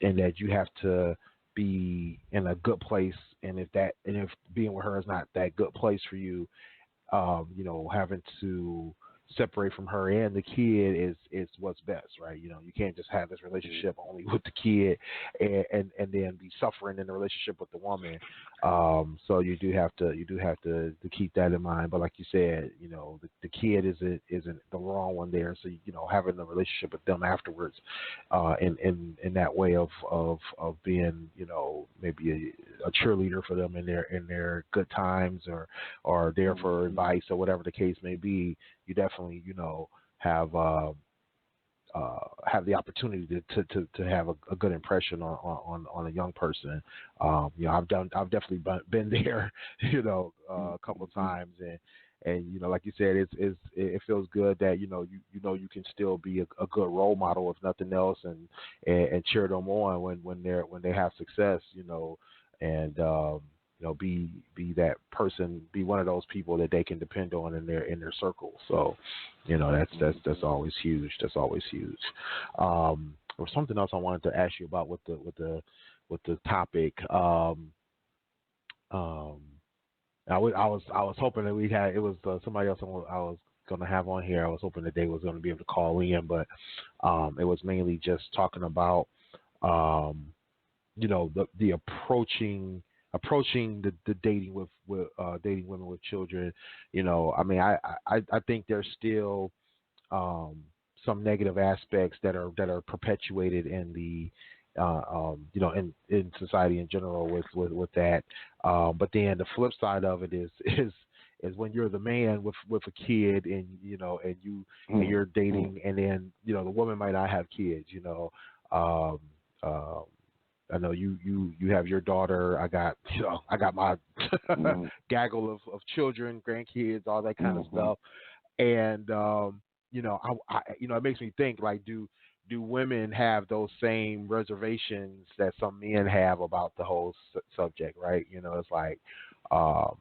and that you have to be in a good place. And if being with her is not that good place for you, you know, having to separate from her and the kid is what's best, right? You know, you can't just have this relationship only with the kid and then be suffering in the relationship with the woman. So you do have to keep that in mind. But like you said, you know, the kid isn't the wrong one there. So you know, having a relationship with them afterwards, in that way of being, you know, maybe a cheerleader for them in their good times, or there for advice or whatever the case may be, you definitely, you know, have the opportunity to have a good impression on a young person. You know, I've definitely been there, you know, a couple of times, and you know, like you said, it feels good that you know you can still be a good role model if nothing else, and cheer them on when they have success, you know, and you know, be that person, be one of those people that they can depend on in their circle. So, you know, that's always huge. That's always huge. Or something else I wanted to ask you about with the topic. I was hoping that we had, it was somebody else I was going to have on here. I was hoping that they was going to be able to call in, but it was mainly just talking about the approaching the dating with dating women with children. I mean, I think there's still some negative aspects that are perpetuated in the in society in general with that. But then the flip side of it is when you're the man with a kid and and you're dating, and then the woman might not have kids. I know you have your daughter. I got my gaggle of children, grandkids, all that kind of stuff, and it makes me think, like, do women have those same reservations that some men have about the whole subject, right? It's like,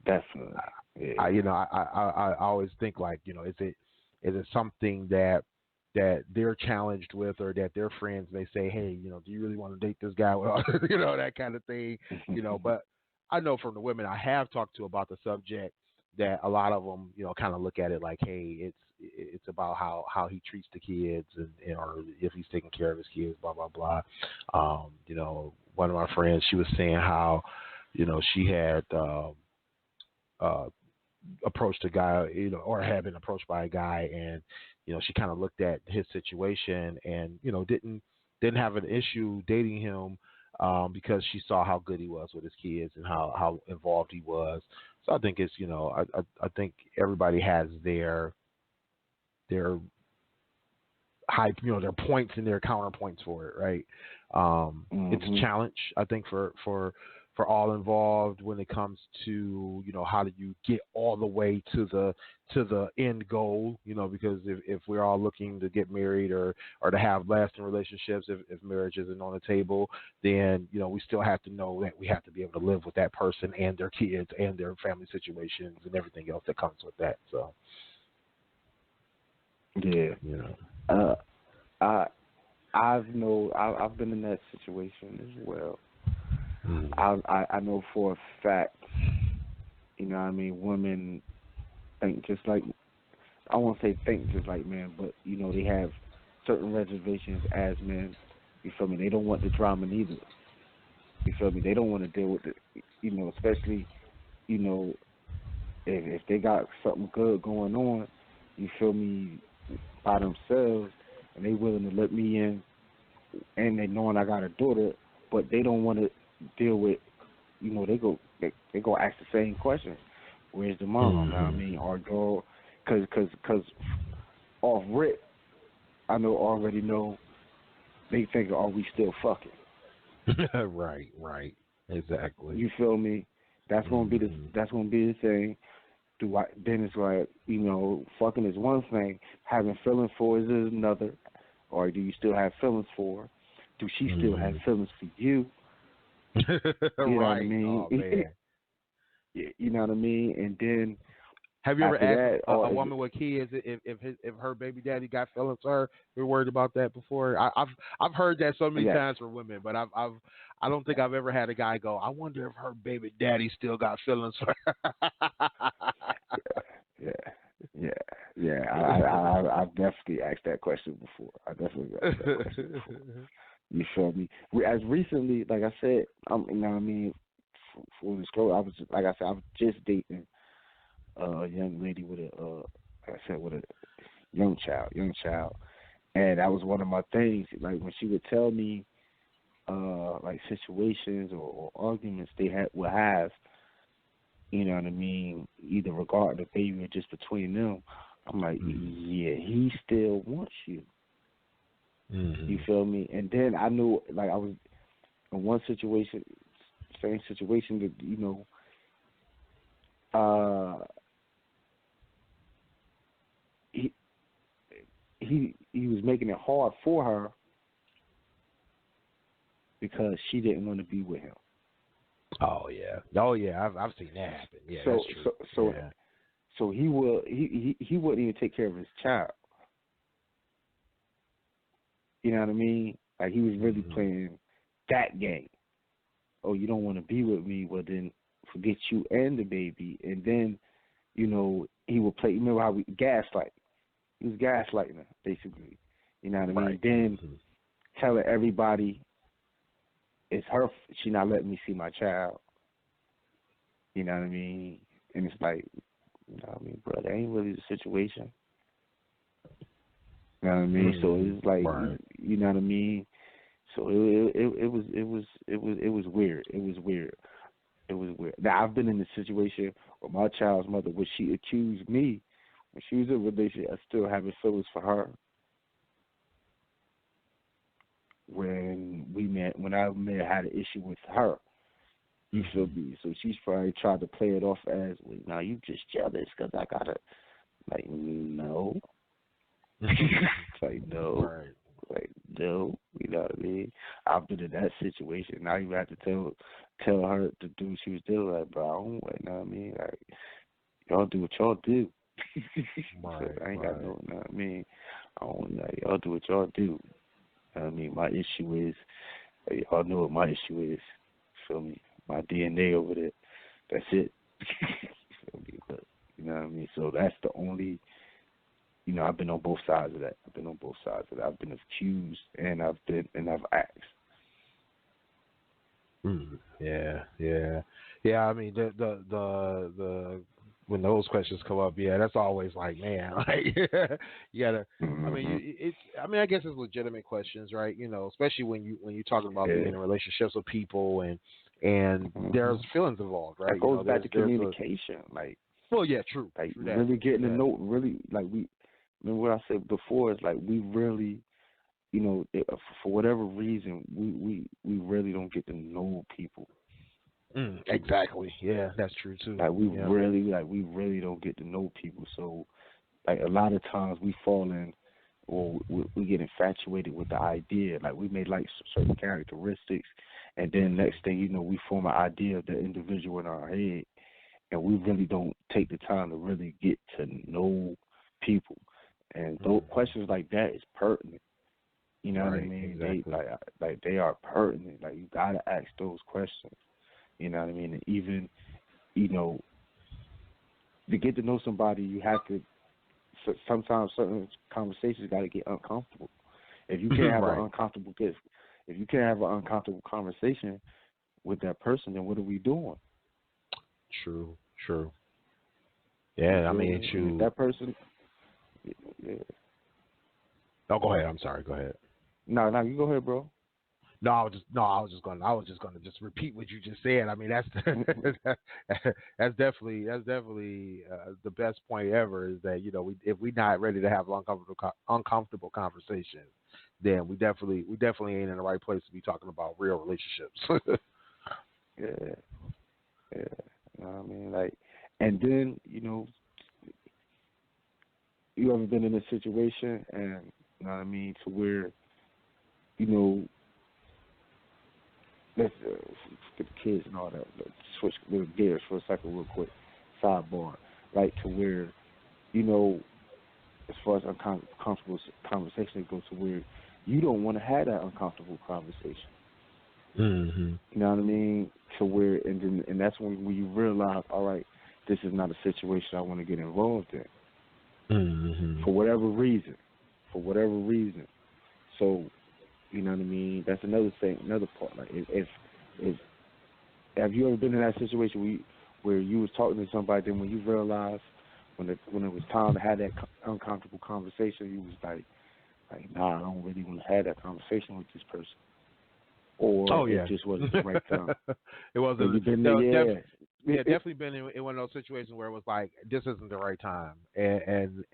definitely. Yeah. I always think, like, is it something that they're challenged with, or that their friends may say, hey, do you really want to date this guy? Well, that kind of thing, But I know from the women I have talked to about the subject that a lot of them, kind of look at it like, hey, it's about how he treats the kids, and or if he's taking care of his kids, blah blah blah. One of my friends, she was saying how, she had approached a guy, or had been approached by a guy, and she kind of looked at his situation and didn't have an issue dating him because she saw how good he was with his kids and how involved he was. So I think it's I think everybody has their high, their points and their counterpoints for it, right? It's a challenge, I think, for all involved when it comes to how do you get all the way to the end goal, because if we're all looking to get married or to have lasting relationships, if marriage isn't on the table, then we still have to know that we have to be able to live with that person and their kids and their family situations and everything else that comes with that. So yeah, I've been in that situation as well. I know for a fact, women think just like, I won't say think just like men, but they have certain reservations as men. You feel me? They don't want the drama neither. You feel me? They don't want to deal with it. Especially if they got something good going on. You feel me? By themselves, and they willing to let me in, and they knowing I got a daughter, but they don't want to deal with, they go ask the same question. Where's the mom? I mean, or go, cause off rip, I already know they think, are we still fucking? right, exactly. You feel me? That's gonna be the thing. Then it's like, fucking is one thing, having feelings for is another, or do you still have feelings for her? Do she still have feelings for you? You know what I mean? Oh, man. You know what I mean? And then have you ever asked a woman with kids if her baby daddy got feelings for her? You're worried about that before? I've heard that so many times from women, but I don't think I've ever had a guy go, I wonder if her baby daddy still got feelings for her. Yeah. I've definitely asked that question before. You feel me? As recently, like I said, for the scroll, I was just dating a young lady with a young child, and that was one of my things. Like when she would tell me, like situations or arguments would have, you know what I mean, either regarding the baby or just between them, I'm like, yeah, he still wants you. You feel me? And then I knew, like, I was in one situation, same situation that, he was making it hard for her because she didn't want to be with him. Oh yeah, I've seen that happen. Yeah, so that's true. So he wouldn't even take care of his child. You know what I mean? Like he was really playing that game. Oh, you don't want to be with me? Well, then forget you and the baby. And then, he would play. You remember how we gaslight? He was gaslighting her, basically. You know what I mean? Right. Then telling everybody it's her. She not letting me see my child. You know what I mean? And it's like, you know what I mean, bro, that ain't really the situation. You know what I mean? So it's like, right. you know what I mean? So it was weird. It was weird. It was weird. Now I've been in a situation with my child's mother where she accused me when she was in a relationship of still having feelings for her. When I had an issue with her, you feel me? So she's probably tried to play it off as, well, now you just jealous because I got to, like, no. Like, no. Right. Like, no. You know what I mean? I've been in that situation. Now you have to tell her to do what she was doing. Like, bro, I don't, you know what I mean? Like, y'all do what y'all do. Right, So I ain't got no, right. you know what I mean? I don't, like, y'all do what y'all do. You know what I mean? My issue is, y'all know what my issue is. Feel me? My DNA over there. That's it. Feel me? But, you know what I mean? So that's the only, you know, I've been on both sides of that. I've been accused and I've asked. Yeah. I mean, the when those questions come up, yeah, that's always like, man, like you gotta. I mean, I guess it's legitimate questions, right? You know, especially when you're talking about being in relationships with people and there's feelings involved, right? It goes back to communication, like. Well, yeah, true. Like true really getting to that. know, really like we. I mean, what I said before is like we really, you know, for whatever reason, we really don't get to know people. Exactly. Yeah, that's true too. Like we really don't get to know people. So like a lot of times we fall in, or we get infatuated with the idea. Like we may like certain characteristics, and then next thing you know, we form an idea of the individual in our head, and we really don't take the time to really get to know people. And those questions like that is pertinent. You know what I mean? Exactly. They are pertinent. Like you gotta ask those questions. You know what I mean? And even, you know, to get to know somebody, you have to. Sometimes certain conversations got to get uncomfortable. If you can't have if you can't have an uncomfortable conversation with that person, then what are we doing? True. Yeah, I mean, if that person. Yeah. Oh, go ahead. I'm sorry. Go ahead. No, you go ahead, bro. I was just going to just repeat what you just said. I mean, that's that's definitely the best point ever. Is that, you know, if we're not ready to have uncomfortable conversations, then we definitely ain't in the right place to be talking about real relationships. Yeah. You know what I mean? Like, and then, you know, you ever been in a situation, and you know what I mean, to where, you know, let's get the kids and all that. Let's switch little gears for a second, real quick. Sidebar, right? To where, you know, as far as uncomfortable conversation goes, to where you don't want to have that uncomfortable conversation. Mm-hmm. You know what I mean? To where, and that's when you realize, all right, this is not a situation I want to get involved in. Mm-hmm. For whatever reason. So, you know what I mean? That's another thing, another part. Like, if have you ever been in that situation where you was talking to somebody, then when you realized when it was time to have that uncomfortable conversation, you was like, nah, I don't really want to have that conversation with this person. Or it just wasn't the right time. It wasn't. So you've been there, definitely been in one of those situations where it was like, this isn't the right time, and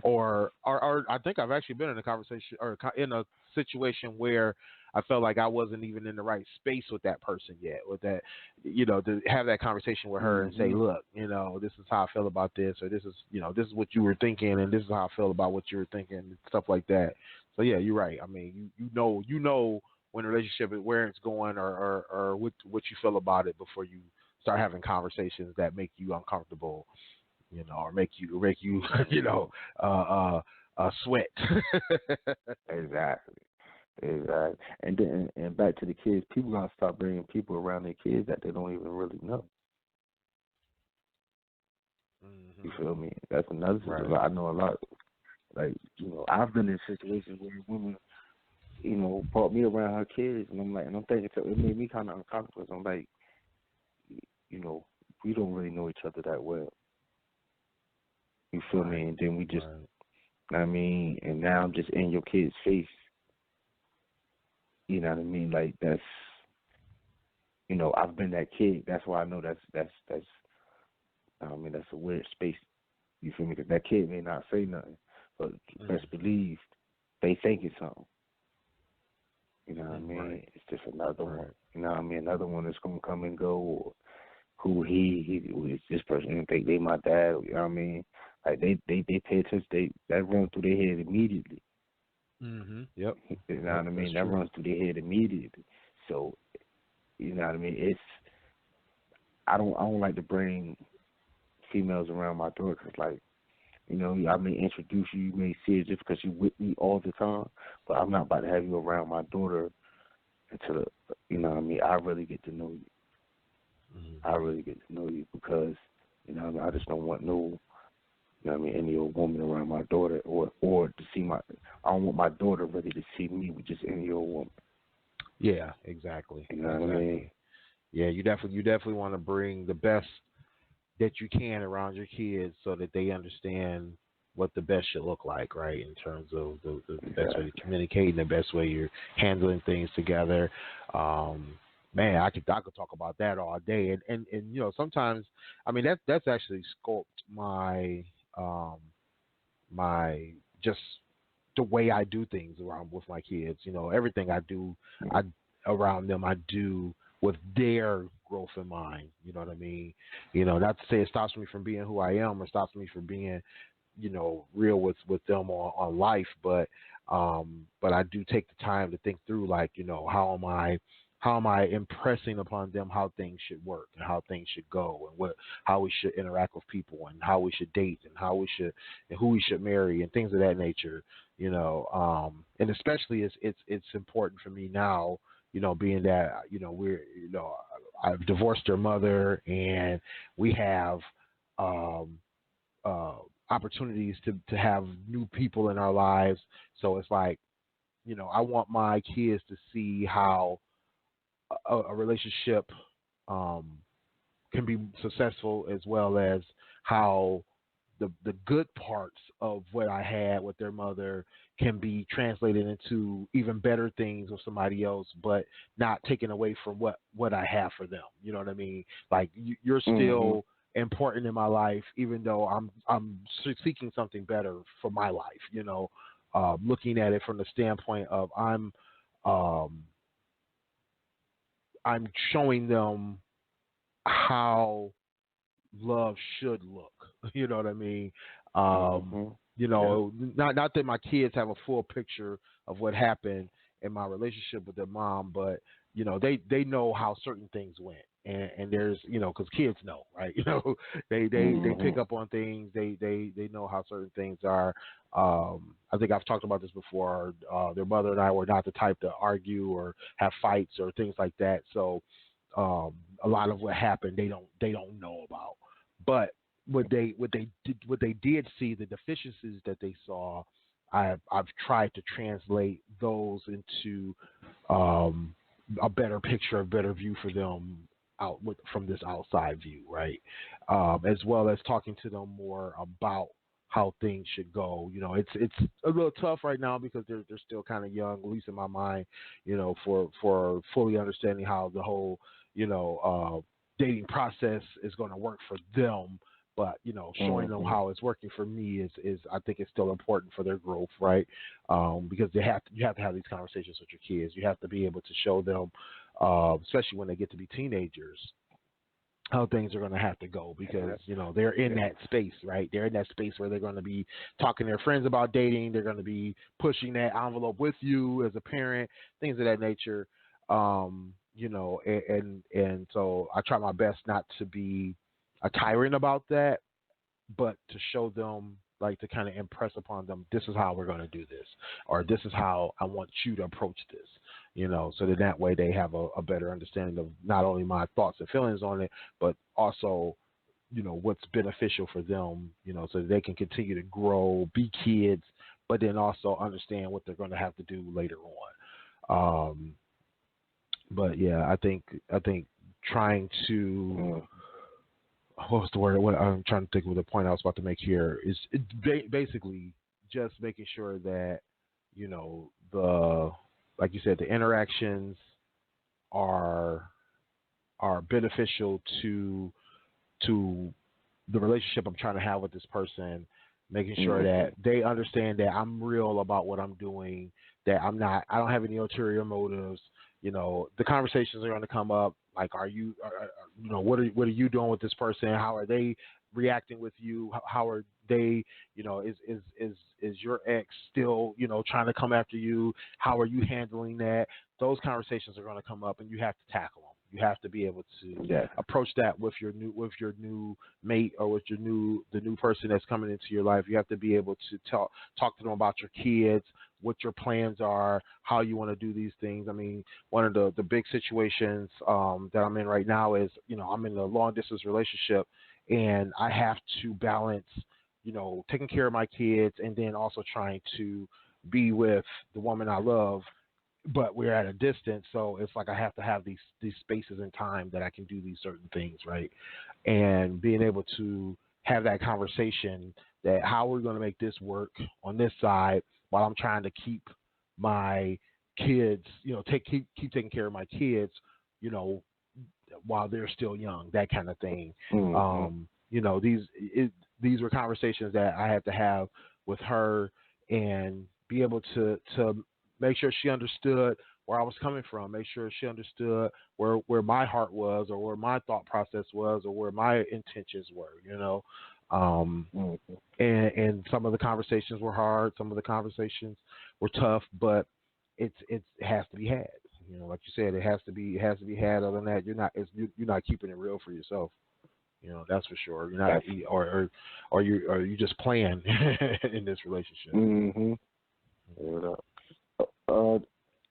or I think I've actually been in a conversation or in a situation where I felt like I wasn't even in the right space with that person yet. With that, you know, to have that conversation with her and say, look, you know, this is how I feel about this, or this is, you know, this is what you were thinking, and this is how I feel about what you were thinking, and stuff like that. So yeah, you're right. I mean, you know when a relationship is where it's going, or what you feel about it before you start having conversations that make you uncomfortable, you know, or make you you know, sweat. Exactly. And then and back to the kids, people gotta stop bringing people around their kids that they don't even really know. You Mhm. feel me? That's another Right. situation. I know a lot. Like, I've been in situations where women, brought me around her kids, and I'm thinking, it made me kind of uncomfortable. I'm like, you know, we don't really know each other that well. You feel me? Right. And then we just, Right. I mean, and now I'm just in your kid's face. You know what I mean? Like that's, I've been that kid. That's why I know that's. I mean, that's a weird space. You feel me? Because that kid may not say nothing, but best believe they thinking something. You know what I mean? Right. It's just another one. Right. You know what I mean? Another one that's gonna come and go, or who is this person and think they my dad. You know what I mean? Like they pay attention. That runs through their head immediately. Mhm. Yep. You know Yep. what I That's mean? That true. runs through their head immediately. So you know what I mean? I don't like to bring females around my door because like I may introduce you, you may see it just because you with me all the time, but I'm not about to have you around my daughter until you know what I mean. I really get to know you. I Mhm. really get to know you because what I mean, I just don't want no what I mean, any old woman around my daughter or to see my I don't want my daughter really to see me with just any old woman. Yeah. Exactly. You know what I mean? Exactly. Yeah. You definitely want to bring the best that you can around your kids so that they understand what the best should look like, right? In terms of the best way to Exactly. communicate and the best way you're handling things together. Um, Man, I could talk about that all day, and sometimes, I mean that's actually sculpt my um my just the way I do things around with my kids. Everything I do, I around them, I do with their growth in mind. You know what I mean? Not to say it stops me from being who I am or stops me from being, real with them on life, but I do take the time to think through, like, how am I impressing upon them how things should work and how things should go and how we should interact with people and how we should date and how we should and who we should marry and things of that nature. And especially it's important for me now, being that I've divorced her mother and we have um uh opportunities to have new people in our lives. So it's like, I want my kids to see how a relationship um can be successful, as well as how the good parts of what I had with their mother can be translated into even better things with somebody else, but not taken away from what I have for them. You know what I mean? Like you're Mhm. still important in my life, even though I'm seeking something better for my life. Looking at it from the standpoint of um, I'm showing them how love should look. You know what I mean? Um, Mhm. Yeah. not that my kids have a full picture of what happened in my relationship with their mom, but they know how certain things went, and there's because kids know, right? They pick Mhm. up on things. They know how certain things are. I think I've talked about this before. Their mother and I were not the type to argue or have fights or things like that. So um, a lot of what happened they don't know about. But what they did see, the deficiencies that they saw, I've tried to translate those into um, a better picture, a better view for them from this outside view, right? As well as talking to them more about how things should go. It's a little tough right now because they're still kind of young, at least in my mind. For fully understanding how the whole dating process is going to work for them. But showing them Mhm. how it's working for me is I think it's still important for their growth, right? Because you have to have these conversations with your kids. You have to be able to show them, especially when they get to be teenagers, how things are going to have to go, because they're in Yeah. that space, right? They're in that space where they're going to be talking to their friends about dating. They're going to be pushing that envelope with you as a parent, things of that nature. And so I try my best not to be a tyrant about that, but to show them, like, to kind of impress upon them, this is how we're going to do this, or this is how I want you to approach this, so that way they have a better understanding of not only my thoughts and feelings on it, but also what's beneficial for them, so that they can continue to grow, be kids, but then also understand what they're going to have to do later on. But yeah, I think trying to what was the word? What I'm trying to think of the point I was about to make here is basically just making sure that the like you said, the interactions are beneficial to the relationship I'm trying to have with this person, making sure that they understand that I'm real about what I'm doing, that I don't have any ulterior motives. The conversations are going to come up. Like, what are you doing with this person? How are they reacting with you? How are they, is your ex still, trying to come after you? How are you handling that? Those conversations are going to come up, and you have to tackle them. You have to be able to approach that with your new mate, or with the new person that's coming into your life. You have to be able to talk to them about your kids, what your plans are, how you want to do these things. I mean, one of the big situations that I'm in right now is, I'm in a long distance relationship, and I have to balance, taking care of my kids and then also trying to be with the woman I love, but we're at a distance. So it's like I have to have these spaces in time that I can do these certain things, right? And being able to have that conversation, that how we're going to make this work on this side while I'm trying to keep my kids, keep taking care of my kids, while they're still young, that kind of thing. These were conversations that I had to have with her, and be able to make sure she understood where I was coming from, make sure she understood where my heart was, or where my thought process was, or where my intentions were, and some of the conversations were hard, some of the conversations were tough, but it has to be had. Like you said, it has to be had. Other than that, you're not keeping it real for yourself. That's for sure. You're not, or you just playing in this relationship.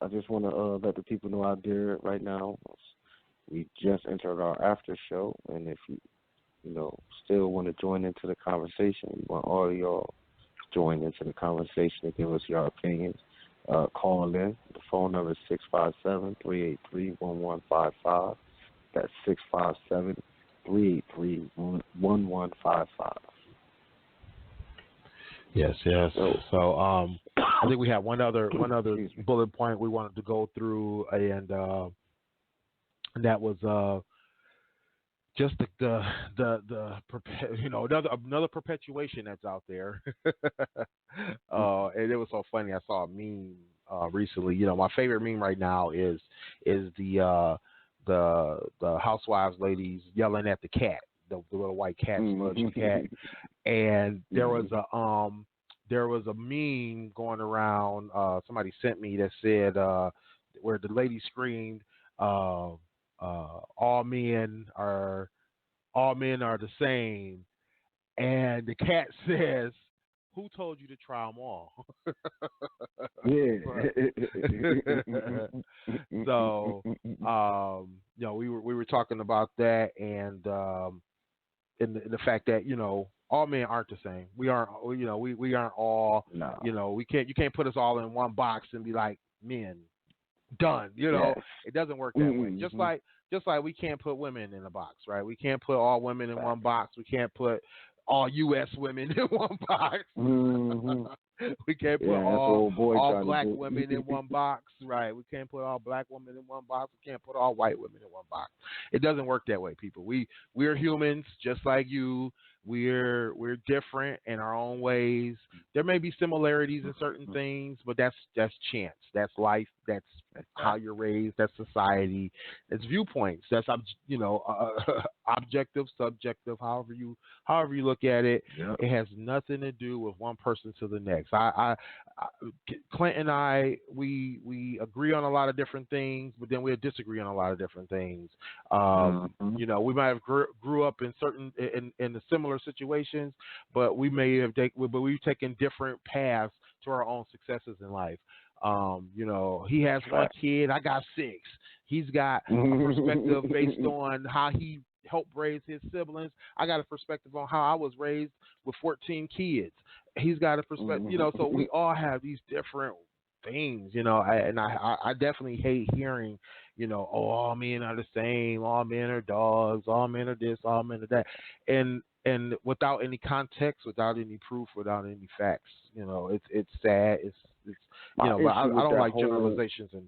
I just want to let the people know out there right now, we just entered our after show, and if you still want to join into the conversation, we want all of y'all to join into the conversation and give us your opinions. Call in. The phone number is 657-383-1155. That's 657-383-1155. Yes. So I think we have one other bullet point we wanted to go through, and that was just the another perpetuation that's out there. And it was so funny. I saw a meme recently. My favorite meme right now is the housewives ladies yelling at the cat, the little white cat, smudgy cat. And there was a meme going around. Somebody sent me that said where the lady screamed, "All men are the same," and the cat says, "Who told you to try them all?" So, we were talking about that, and the fact that all men aren't the same. We aren't. We aren't all. No. You can't put us all in one box and be like men. Done. It doesn't work that way. Just like we can't put women in a box, right? We can't put all women in one box. We can't put all U.S. women in one box. We can't put all black women in one box, right? We can't put all black women in one box. We can't put all white women in one box. It doesn't work that way, people. We're humans just like you. We're different in our own ways. There may be similarities in certain things, but that's chance. That's life. That's how you're raised. That's society. It's viewpoints. That's objective, subjective. However you look at it, It has nothing to do with one person to the next. Clint and I, we agree on a lot of different things, but then we disagree on a lot of different things. We might have grew up in certain in the similar situations, but we've taken different paths to our own successes in life. He has one kid, I got 6. He's got a perspective based on how he help raise his siblings. I got a perspective on how I was raised with 14 kids. He's got a perspective, so we all have these different things, I definitely hate hearing, oh, all men are the same, all men are dogs, all men are this, all men are that, and without any context, without any proof, without any facts, it's sad, it's but I don't like generalizations. And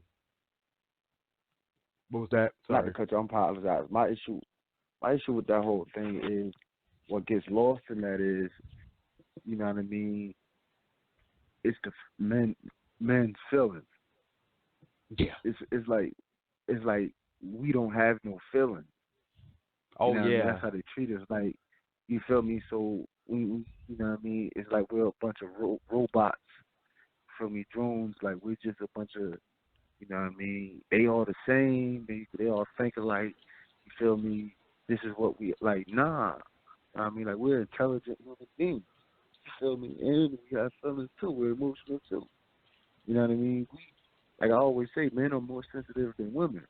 what was that? Sorry. Not to cut you, I apologize. My issue with that whole thing is what gets lost in that is, you know what I mean? It's the men's feelings. Yeah. It's like we don't have no feeling. Oh, you know yeah. What I mean? That's how they treat us. Like, you feel me? So you know what I mean? It's like we're a bunch of robots. Feel me? Drones. Like, we're just a bunch of, you know what I mean? They all the same. They all think alike. You feel me? This is what we like. Nah. I mean, like, we're intelligent human beings. You feel me? And we have feelings too. We're emotional too. You know what I mean? Like I always say, men are more sensitive than women.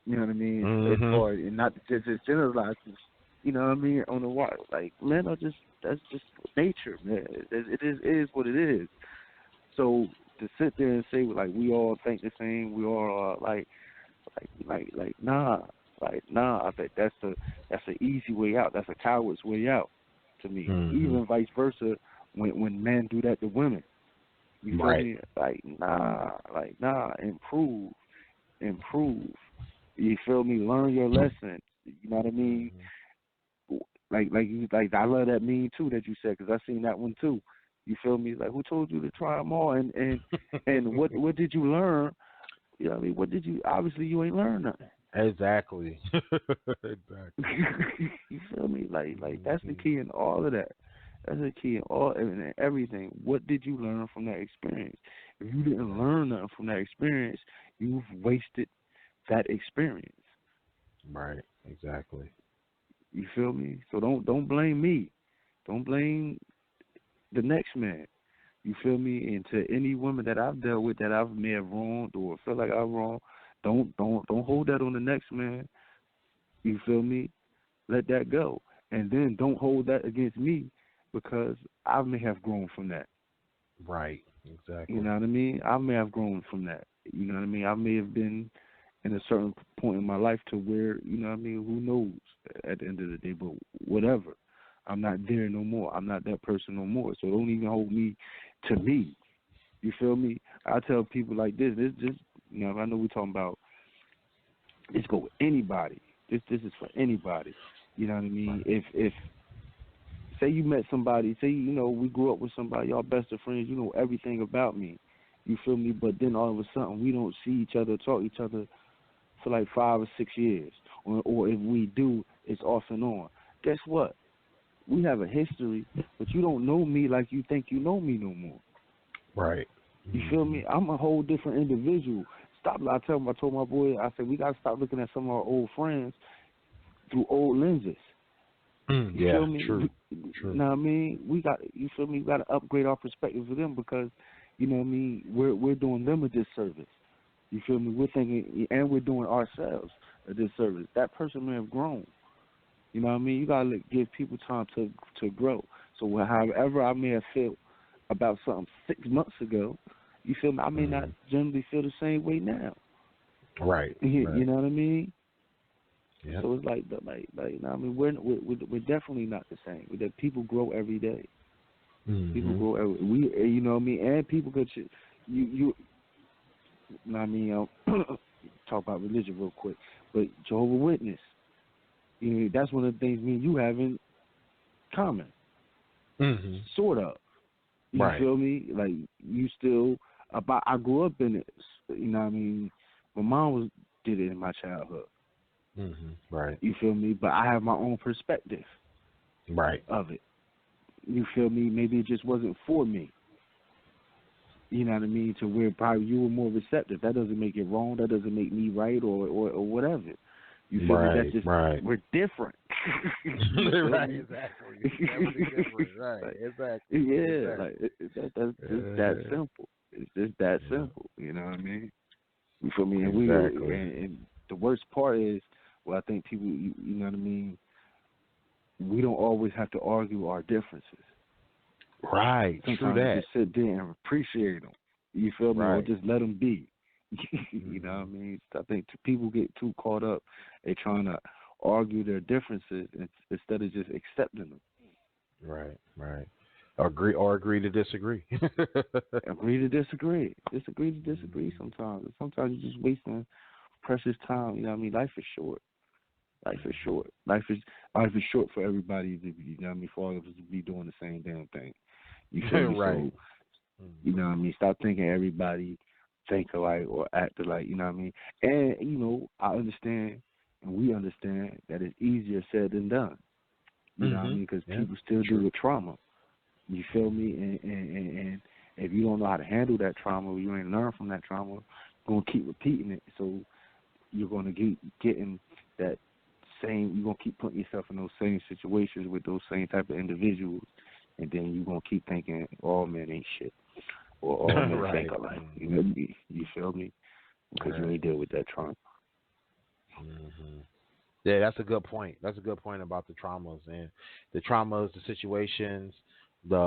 You know what I mean? As far as, and not to just generalize, you know what I mean? On the water, like men are that's just nature, man. It is what it is. So to sit there and say like we all think the same, we all are nah. I think that's an easy way out. That's a coward's way out to me. Even vice versa, when men do that to women. You feel me? Like nah, improve. You feel me? Learn your lesson. You know what I mean? Like I love that meme too that you said, because I seen that one too. You feel me? Like, who told you to try them all? And what did you learn? You know what I mean? What did you? Obviously, you ain't learned nothing. Exactly. You feel me? Like that's the key in all of that. That's the key in everything. What did you learn from that experience? If you didn't learn nothing from that experience, you've wasted that experience. Right. Exactly. You feel me? So don't blame me. Don't blame the next man. You feel me? And to any woman that I've dealt with that I may have wronged or feel like I'm wrong, don't hold that on the next man. You feel me? Let that go. And then don't hold that against me, because I may have grown from that. Right, exactly. You know what I mean? I may have grown from that. You know what I mean? I may have been in a certain point in my life to where, you know what I mean, who knows at the end of the day, but whatever. I'm not there no more. I'm not that person no more. So don't even hold me to me. You feel me? I tell people like this just, you know, I know we're talking about, this go with anybody. This is for anybody. You know what I mean? If say you met somebody, say, you know, we grew up with somebody, y'all best of friends, you know everything about me. You feel me? But then all of a sudden we don't see each other, talk to each other for like 5 or 6 years. Or if we do, it's off and on. Guess what? We have a history, but you don't know me like you think you know me no more. Right. You feel me? I'm a whole different individual. I told my boy, I said, we got to stop looking at some of our old friends through old lenses. You feel me? True. You know what I mean? You feel me? We got to upgrade our perspective for them, because, you know what I mean, we're doing them a disservice. You feel me? We're thinking, and we're doing ourselves a disservice. That person may have grown. You know what I mean? You got to give people time to grow. So however I may have felt about something 6 months ago, you feel me? I may not generally feel the same way now. Right. You know what I mean? Yeah. So it's like you know what I mean, we're definitely not the same. That people grow every day. People grow you know what I mean? And people could you know what I mean? Talk about religion real quick, but Jehovah's Witness, you know, that's one of the things me and you have in common. Sort of. You feel me? Like, you still I grew up in it. You know what I mean? My mom did it in my childhood. Right. You feel me? But I have my own perspective. Right. Of it. You feel me? Maybe it just wasn't for me. You know what I mean? To where probably you were more receptive. That doesn't make it wrong. That doesn't make me right or whatever. You feel me? That's just, we're different. Right, exactly. Different. Right, exactly. Yeah, like that's just that simple. It's just that simple. You know what I mean? You feel me? And and the worst part is Well, I think people, you know what I mean. We don't always have to argue our differences. Right. True Sometimes that. you just sit there and appreciate them. You feel me? Or Right. just let them be. You know what I mean? I think people get too caught up in trying to argue their differences instead of just accepting them. Right. Right. Agree to disagree. Agree to disagree. Disagree to disagree sometimes. Sometimes you're just wasting precious time. You know what I mean? Life is short. Life is short. Life is short for everybody to be, you know what I mean, for all of us to be doing the same damn thing. You feel me? Right. So, you know what I mean, stop thinking everybody think alike or act alike, you know what I mean? And, you know, I understand and we understand that it's easier said than done. You know what I mean? Because people still deal with trauma. You feel me? And if you don't know how to handle that trauma or you ain't learned from that trauma, you're going to keep repeating it. So you're going to keep getting that same, you're going to keep putting yourself in those same situations with those same type of individuals. And then you're going to keep thinking all men ain't shit. Or all men think alike. You know me? You feel me? Because you ain't deal with that trauma. Yeah, that's a good point. That's a good point about the traumas and the situations, the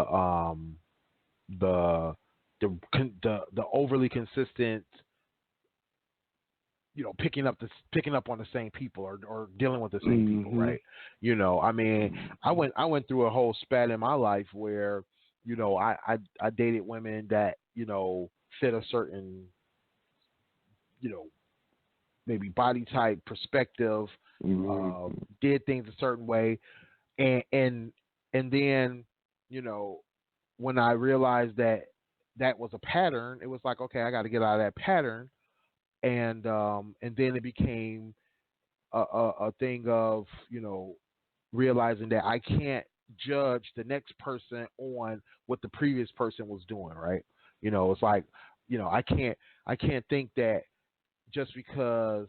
overly consistent, you know, picking up on the same people or dealing with the same people, right? You know, I mean, I went through a whole spat in my life where, you know, I dated women that, you know, fit a certain, you know, maybe body type, perspective, did things a certain way, and then, you know, when I realized that was a pattern, it was like, okay, I got to get out of that pattern, and then it became a thing of, you know, realizing that I can't judge the next person on what the previous person was doing, right? You know, it's like, you know, I can't think that just because,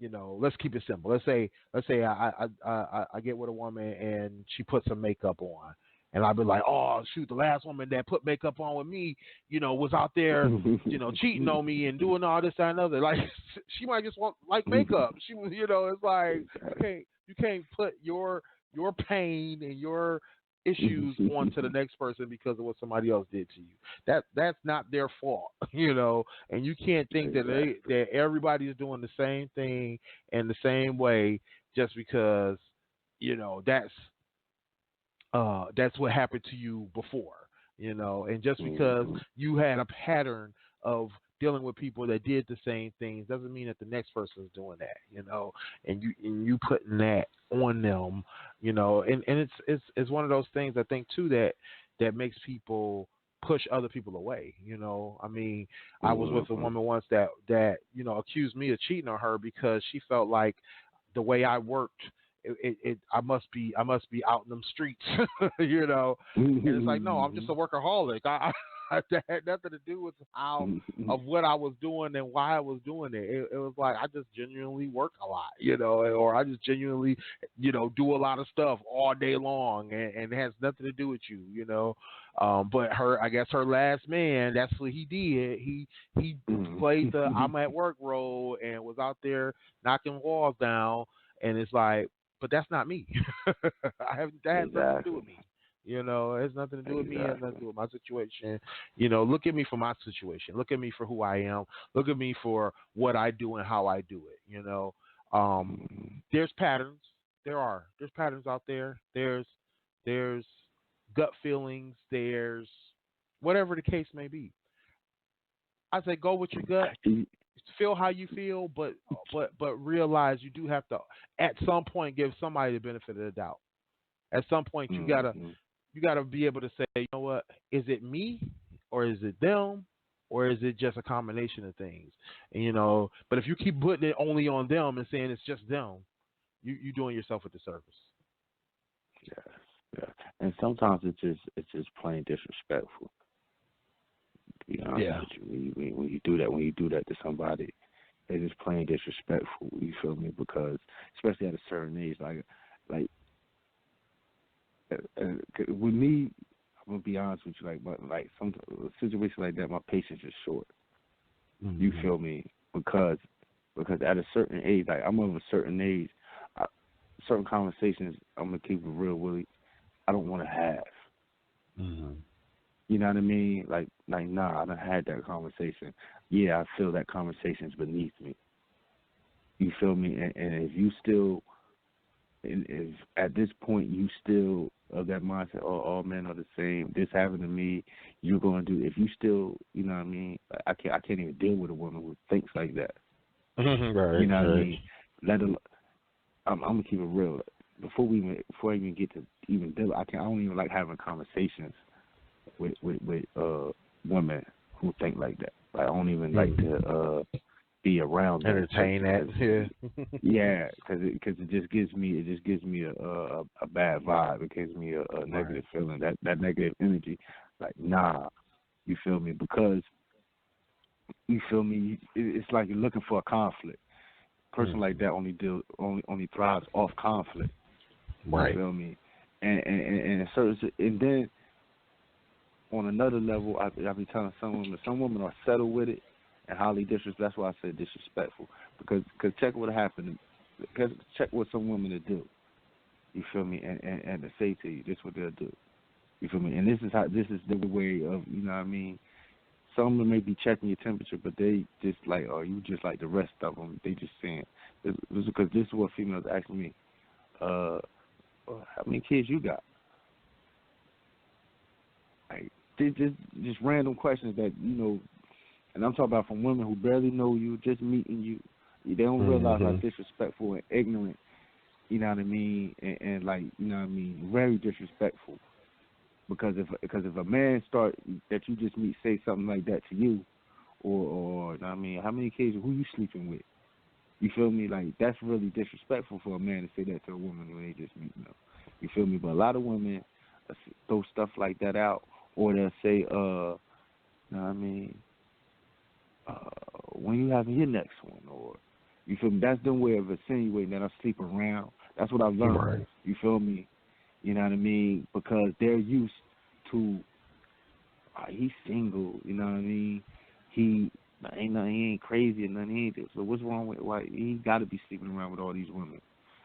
you know, let's keep it simple. Let's say I get with a woman and she puts some makeup on, and I'll be like, oh shoot, the last woman that put makeup on with me, you know, was out there, you know, cheating on me and doing all this that, and other. Like she might just want like makeup. She was, you know, it's like you can't put your pain and your issues onto the next person because of what somebody else did to you. That's not their fault, you know. And you can't think that everybody's doing the same thing in the same way just because, you know, that's what happened to you before, you know. And just because you had a pattern of dealing with people that did the same things doesn't mean that the next person is doing that, you know. And you putting that on them, you know. And it's one of those things I think too that makes people push other people away, you know. I mean, I was with a woman once that you know, accused me of cheating on her because she felt like the way I worked, I must be out in them streets, you know. And it's like, no, I'm just a workaholic. That had nothing to do with of what I was doing and why I was doing it. It was like I just genuinely work a lot, you know, or I just genuinely, you know, do a lot of stuff all day long, and it has nothing to do with you, you know. But I guess her last man, that's what he did. He played the I'm at work role and was out there knocking walls down, and it's like, but that's not me. That has nothing to do with me. You know, it has nothing to do with me. It has nothing to do with my situation. You know, look at me for my situation. Look at me for who I am. Look at me for what I do and how I do it. You know, there's patterns. There's patterns out there. There's gut feelings. There's whatever the case may be. I say go with your gut. Feel how you feel, but realize you do have to at some point give somebody the benefit of the doubt. At some point you gotta be able to say, you know what, is it me or is it them or is it just a combination of things? And, you know, but if you keep putting it only on them and saying it's just them, you doing yourself a disservice. Yeah. And sometimes it's just plain disrespectful. To be honest with you, when you do that to somebody, it's just plain disrespectful. You feel me? Because especially at a certain age, like with me, I'm gonna be honest with you. Like some situation like that, my patience is short. You feel me? Because because at a certain age, like I'm of a certain age, certain conversations, I'm gonna keep it real, Willie. I don't want to have. Mm-hmm. You know what I mean? Like, nah, I done had that conversation. Yeah, I feel that conversation's beneath me. You feel me? And if you still, and if at this point you still of that mindset, oh, all men are the same. This happened to me. You're gonna do. If you still, you know what I mean? I can't even deal with a woman who thinks like that. Right. You know what I Right. mean? I'm gonna keep it real. Before I even get to even deal, I don't even like having conversations with women who think like that. Like, I don't even like to be around them. Entertain that. Yeah, because it just gives me a bad vibe. It gives me a negative feeling, that negative energy. Like, nah, you feel me? Because you feel me? It's like you're looking for a conflict. A person like that only thrives off conflict. Right. You feel me? And then on another level, I be telling some women are settled with it and highly disrespectful. That's why I said disrespectful, because check what happened. Check what some women will do. You feel me? And to say to you, this is what they'll do. You feel me? And this is the way of, you know what I mean? Some of them may be checking your temperature, but they just like, oh, you just like the rest of them. They just saying, because this is what females ask me. How many kids you got? Like, they just random questions that, you know, and I'm talking about from women who barely know you, just meeting you. They don't realize how disrespectful and ignorant, you know what I mean, and like, you know what I mean, very disrespectful. Because if a man that you just meet say something like that to you, or you know what I mean, how many kids, who you sleeping with? You feel me? Like, that's really disrespectful for a man to say that to a woman when they just meet them. You feel me? But a lot of women throw stuff like that out, or they'll say, you know what I mean, when you having your next one, or you feel me? That's their way of insinuating that I sleep around. That's what I've learned. Right. You feel me? You know what I mean? Because they're used to, he's single. You know what I mean? He ain't crazy or nothing. He ain't this. So what's wrong with why he got to be sleeping around with all these women?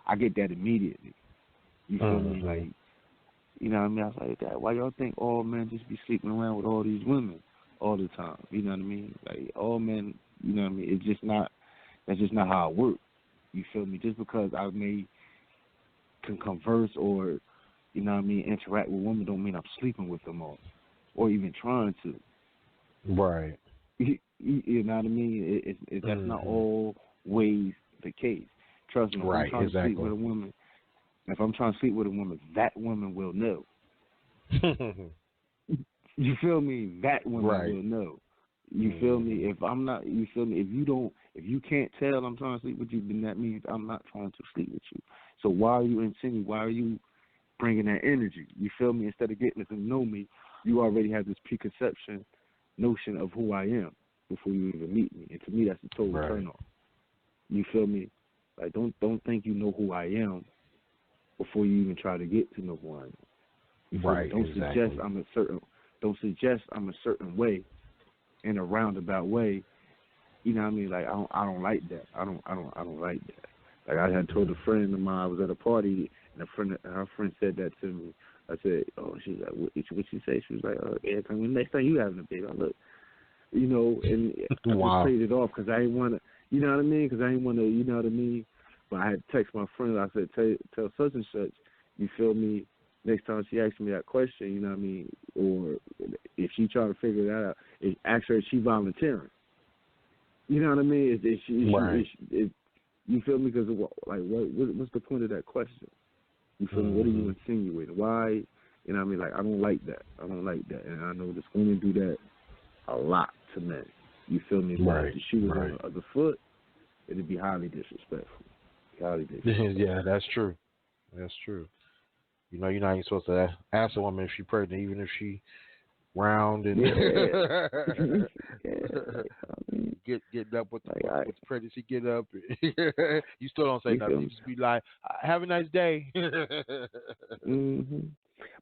I get that immediately. You feel me? Like, you know what I mean? I was like, that. Why y'all think all men just be sleeping around with all these women all the time? You know what I mean? Like, all men, you know what I mean? It's just not. That's just not how it works. You feel me? Just because I can converse or, you know what I mean, interact with women don't mean I'm sleeping with them all, or even trying to. Right. You know what I mean? That's not always the case. Trust me. If I'm trying to sleep with a woman, that woman will know. You feel me? That woman will know. You feel me? If I'm not, you feel me? If you can't tell I'm trying to sleep with you, then that means I'm not trying to sleep with you. So why are you insinuating? Why are you bringing that energy? You feel me? Instead of getting to know me, you already have this preconception notion of who I am before you even meet me. And to me, that's a total turn off. You feel me? Like, don't think you know who I am before you even try to get to know who I am. Don't suggest I'm a certain way in a roundabout way. You know what I mean? Like, I don't like that. I don't like that. Like, I had told a friend of mine, I was at a party, and her friend said that to me. I said, oh, she's like, what she say? She was like, yeah, next time you having a baby, I look, you know, and I just played it off because I didn't want to, you know what I mean? Because I didn't want to, you know what I mean? But I had to text my friend. I said, tell such and such, you feel me? Next time she asks me that question, you know what I mean? Or if she try to figure that out, ask her if she volunteering. You know what I mean? You feel me? Because like, what's the point of that question? You feel me? What are you insinuating? Why? You know what I mean? Like, I don't like that. And I know this women do that a lot to men. You feel me? Like, if the shoe was on the other foot, it'd be highly disrespectful. Yeah, that's true. That's true. You know, you're not even supposed to ask a woman if she's pregnant, even if she round and get up with the pregnancy, get up. You still don't say nothing. You just be like, "Have a nice day."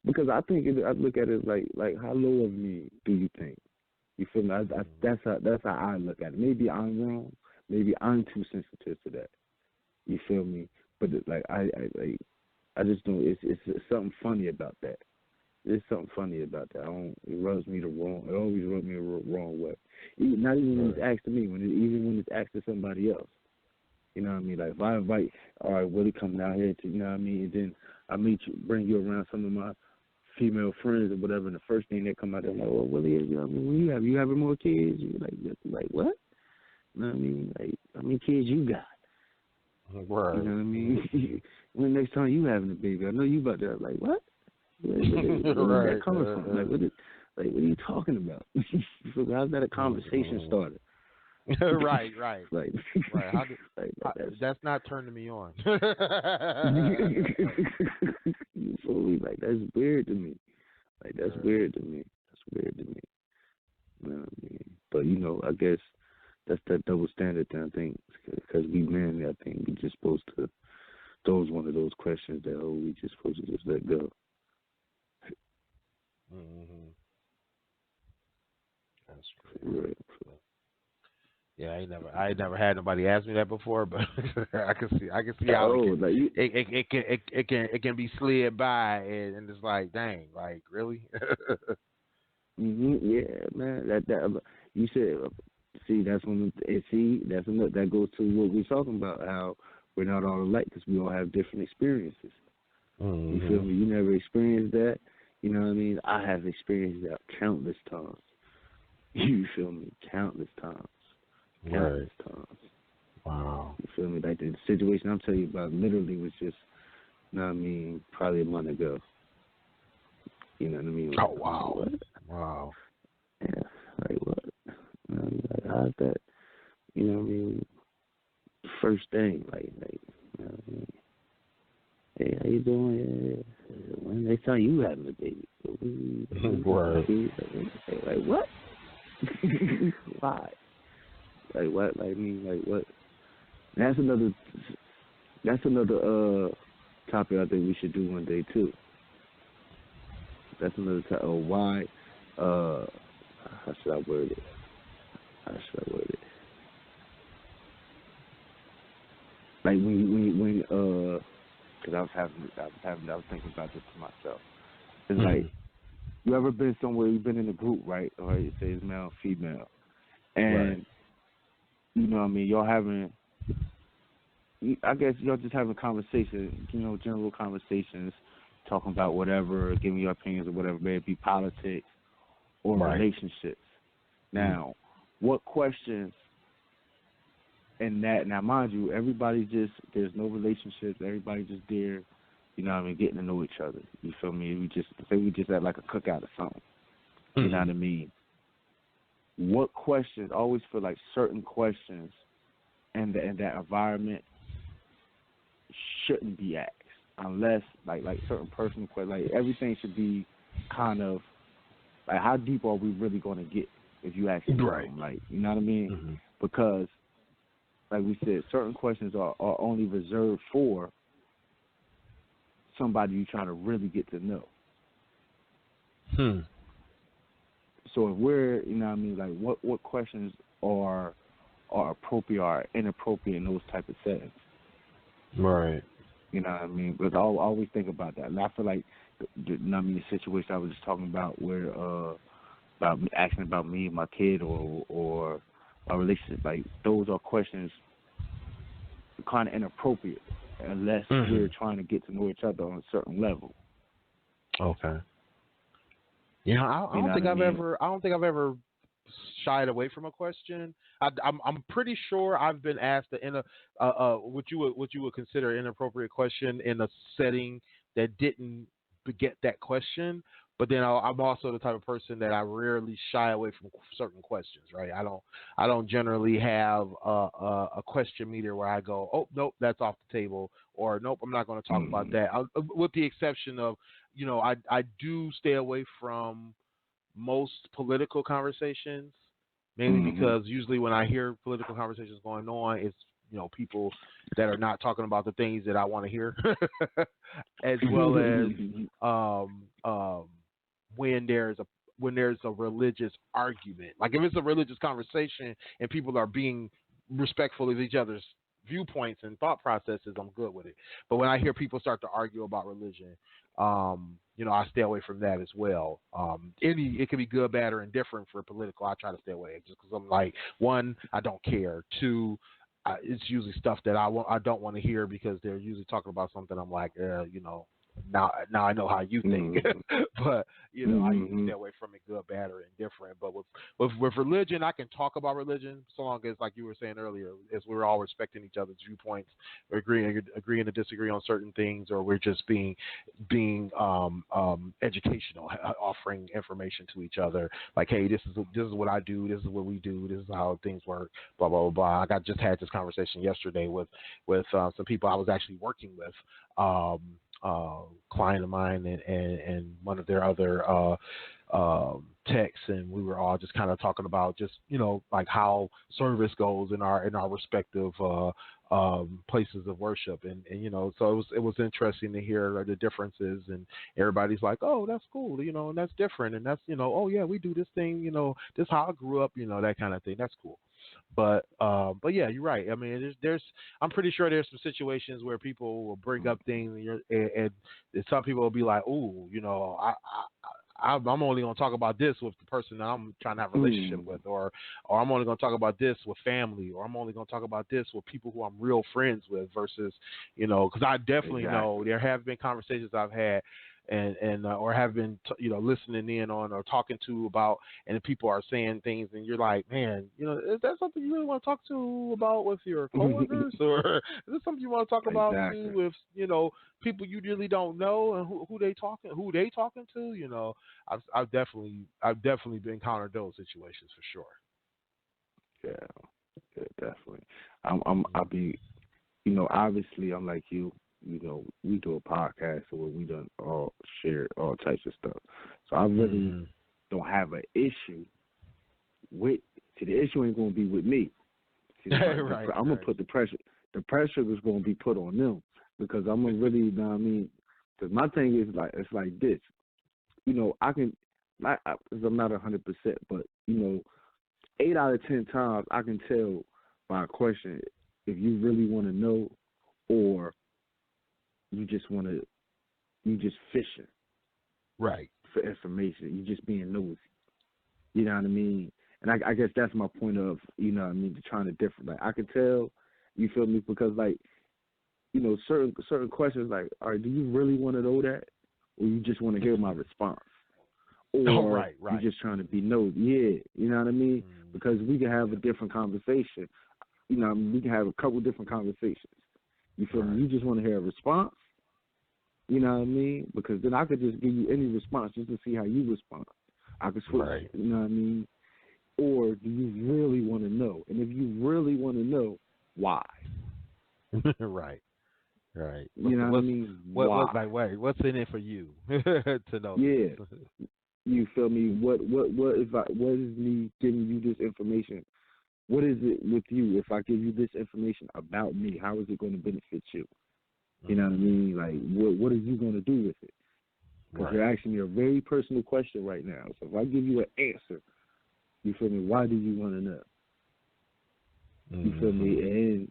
Because I look at it like how low of me do you think? You feel me? That's how I look at it. Maybe I'm wrong. maybe I'm too sensitive to that. You feel me? But I just don't. It's something funny about that. There's something funny about that. It rubs me the wrong. It always rubs me the wrong way. Not even when it's asked to me. Even when it's asked to somebody else. You know what I mean? Like if I invite, all right, Willie coming out here to, you know what I mean, and then I meet you, bring you around some of my female friends or whatever, and the first thing they come out, they're like, well, Willie, you know what I mean? When you having more kids? You like what? You know what I mean? Like how many kids you got? Right. You know what I mean? When next time you having a baby? I know you about to. Like what? Where is that coming from? Like what are you talking about? How's that a conversation starter? right. Like right. That's not turning me on. You feel me? Like that's weird to me. Like that's weird to me. You know what I mean? But you know, I guess that's that double standard thing. I think because we men, I think we just supposed to. Those one of those questions that we just supposed to just let go. Mm-hmm. That's true. Right. Yeah, I ain't never had nobody ask me that before, but I can see how it can be slid by, and it's like, dang, like really. Yeah, man. That you said. See, that's that goes to what we're talking about. How we're not all alike because we all have different experiences. Mm-hmm. You feel me? You never experienced that. You know what I mean? I have experienced that countless times. You feel me? Countless times. Wow. You feel me? Like the situation I'm telling you about literally was just, you know what I mean, probably a month ago. You know what I mean? Like, oh, wow. What? Wow. Yeah, like what? You know what I mean? Like, how's that? You know what I mean? First thing, like, you know what I mean? Hey, how you doing? Yeah. When next time you having a baby? Right. Like what? Why? Like what? Like what? That's another topic I think we should do one day too. That's another topic. Why? How should I word it? Like when because I was thinking about this to myself. It's like you ever been somewhere? You've been in a group, right? Or you say it's male, female, and you know what I mean. Y'all having. I guess y'all just having conversations, you know, general conversations, talking about whatever, giving your opinions or whatever, may it be politics or relationships. Now, what questions in that? Now, mind you, there's no relationships. Everybody just there, you know what I mean, getting to know each other. You feel me? We just at like a cookout or something. You know what I mean? What questions? I always feel like certain questions in that environment shouldn't be asked unless like certain personal questions. Like everything should be kind of like how deep are we really going to get if you ask me? Like you know what I mean? Because like we said, certain questions are only reserved for somebody you trying to really get to know. So if we're, you know what I mean, like what questions are appropriate or inappropriate in those type of settings? Right. You know what I mean? But I always think about that. And I feel like, you know what I mean, the situation I was just talking about where, about asking about me and my kid or our relationship, like those are questions kind of inappropriate unless we're trying to get to know each other on a certain level. Okay. Yeah, I don't think I've ever shied away from a question. I'm pretty sure I've been asked what you would consider an inappropriate question in a setting that didn't beget that question. But then I'm also the type of person that I rarely shy away from certain questions. Right? I don't generally have a question meter where I go, oh nope, that's off the table, or nope, I'm not going to talk about that. With the exception of, you know, I do stay away from most political conversations, mainly because usually when I hear political conversations going on, it's, you know, people that are not talking about the things that I want to hear, as well as when there's a religious argument. Like if it's a religious conversation and people are being respectful of each other's viewpoints and thought processes, I'm good with it. But when I hear people start to argue about religion, I stay away from that as well. It can be good, bad, or indifferent for political. I try to stay away just because I'm like, one, I don't care. Two, it's usually stuff that I don't want to hear because they're usually talking about something. I'm like, now I know how you think, but I usually stay away from it, good, bad, or indifferent. But with religion, I can talk about religion so long as, like you were saying earlier, as we're all respecting each other's viewpoints, or agreeing to disagree on certain things, or we're just being educational, offering information to each other. Like, hey, this is what I do, this is what we do, this is how things work, blah blah blah. I just had this conversation yesterday with some people I was actually working with. Client of mine and one of their other techs, and we were all just kind of talking about just like how service goes in our respective places of worship, and so it was interesting to hear the differences, and everybody's like, oh, that's cool, and that's different, and that's oh yeah, we do this thing, this is how I grew up, that kind of thing. That's cool. But yeah, you're right. I mean, I'm pretty sure there's some situations where people will bring up things, and some people will be like, "Ooh, I'm only going to talk about this with the person that I'm trying to have a relationship with, or I'm only going to talk about this with family, or I'm only going to talk about this with people who I'm real friends with." Versus, because I definitely know there have been conversations I've had and or have been listening in on or talking to about, and the people are saying things, and you're like, man, is that something you really want to talk to about with your coworkers, or is this something you want to talk about too with people you really don't know, and who they talking to? I've definitely been encountered those situations for sure. Yeah, definitely. I'll be, obviously I'm like you. We do a podcast where we done all share all types of stuff. So I really don't have an issue with. See, the issue ain't going to be with me. See, right, I'm going to put the pressure. The pressure is going to be put on them because I'm going to really, because my thing is it's like this. I can, I'm not 100%, but 8 out of 10 times I can tell by a question if you really want to know or you just fishing, right, for information. You just being nosy. You know what I mean? And I guess that's my point of, trying to differ. Like I can tell, you feel me? Because certain questions, like, all right, do you really want to know that, or you just want to hear my response, or right. you're just trying to be nosy? Yeah, you know what I mean? Because we can have a different conversation. We can have a couple different conversations. You feel me? You just want to hear a response. You know what I mean? Because then I could just give you any response just to see how you respond. I could switch. Right. You know what I mean? Or do you really want to know? And if you really want to know, why? Right. You know what I mean? Why? What's in it for you to know? Yeah. You feel me? What is me giving you this information? What is it with you if I give you this information about me? How is it going to benefit you? You know what I mean? Like, what are you going to do with it? Because you're asking me a very personal question right now. So if I give you an answer, you feel me? Why do you want to know? You feel me? And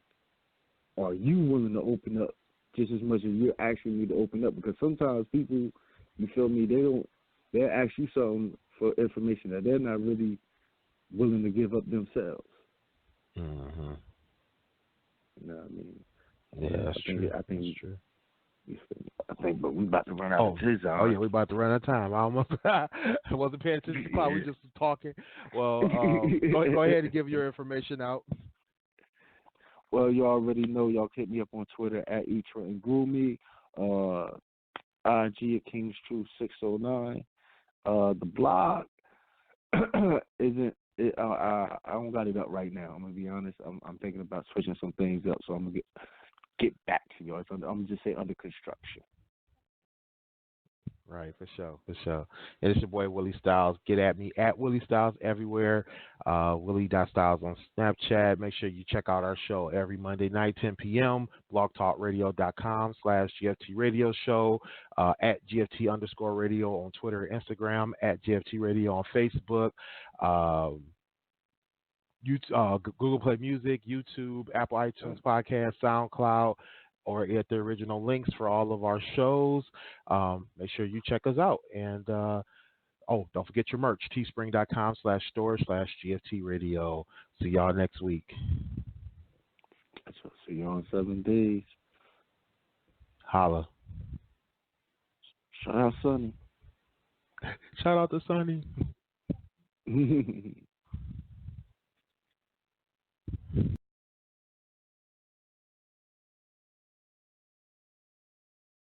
are you willing to open up just as much as you're asking me to open up? Because sometimes people, you feel me, they'll ask you something for information that they're not really willing to give up themselves. Mm-hmm. You know what I mean? Yeah, that's true. I think that's true. I think, but we about to run out of time. Oh yeah, we about to run out of time. I wasn't paying attention to the clock. We just talking. Well, go ahead and give your information out. Well, you already know. Y'all hit me up on Twitter at @eTrentonGroomy, IG at King's Truth 609. The blog isn't. I don't got it up right now. I'm gonna be honest. I'm thinking about switching some things up, so I'm gonna get back to y'all. I'm gonna just say under construction. Right, for sure. And it's your boy Willie Stylez. Get at me at Willie Stylez everywhere. Willie.Stylez on Snapchat. Make sure you check out our show every Monday night, 10 p.m. blogtalkradio.com/GFT Radio Show. At GFT_radio on Twitter and Instagram. At GFT Radio on Facebook. Google Play Music, YouTube, Apple iTunes Podcast, SoundCloud, or at the original links for all of our shows. Make sure you check us out. And don't forget your merch, teespring.com/store/GFT Radio. See y'all next week. See you on 7 days. Holla. Shout out Sonny. Shout out to Sonny.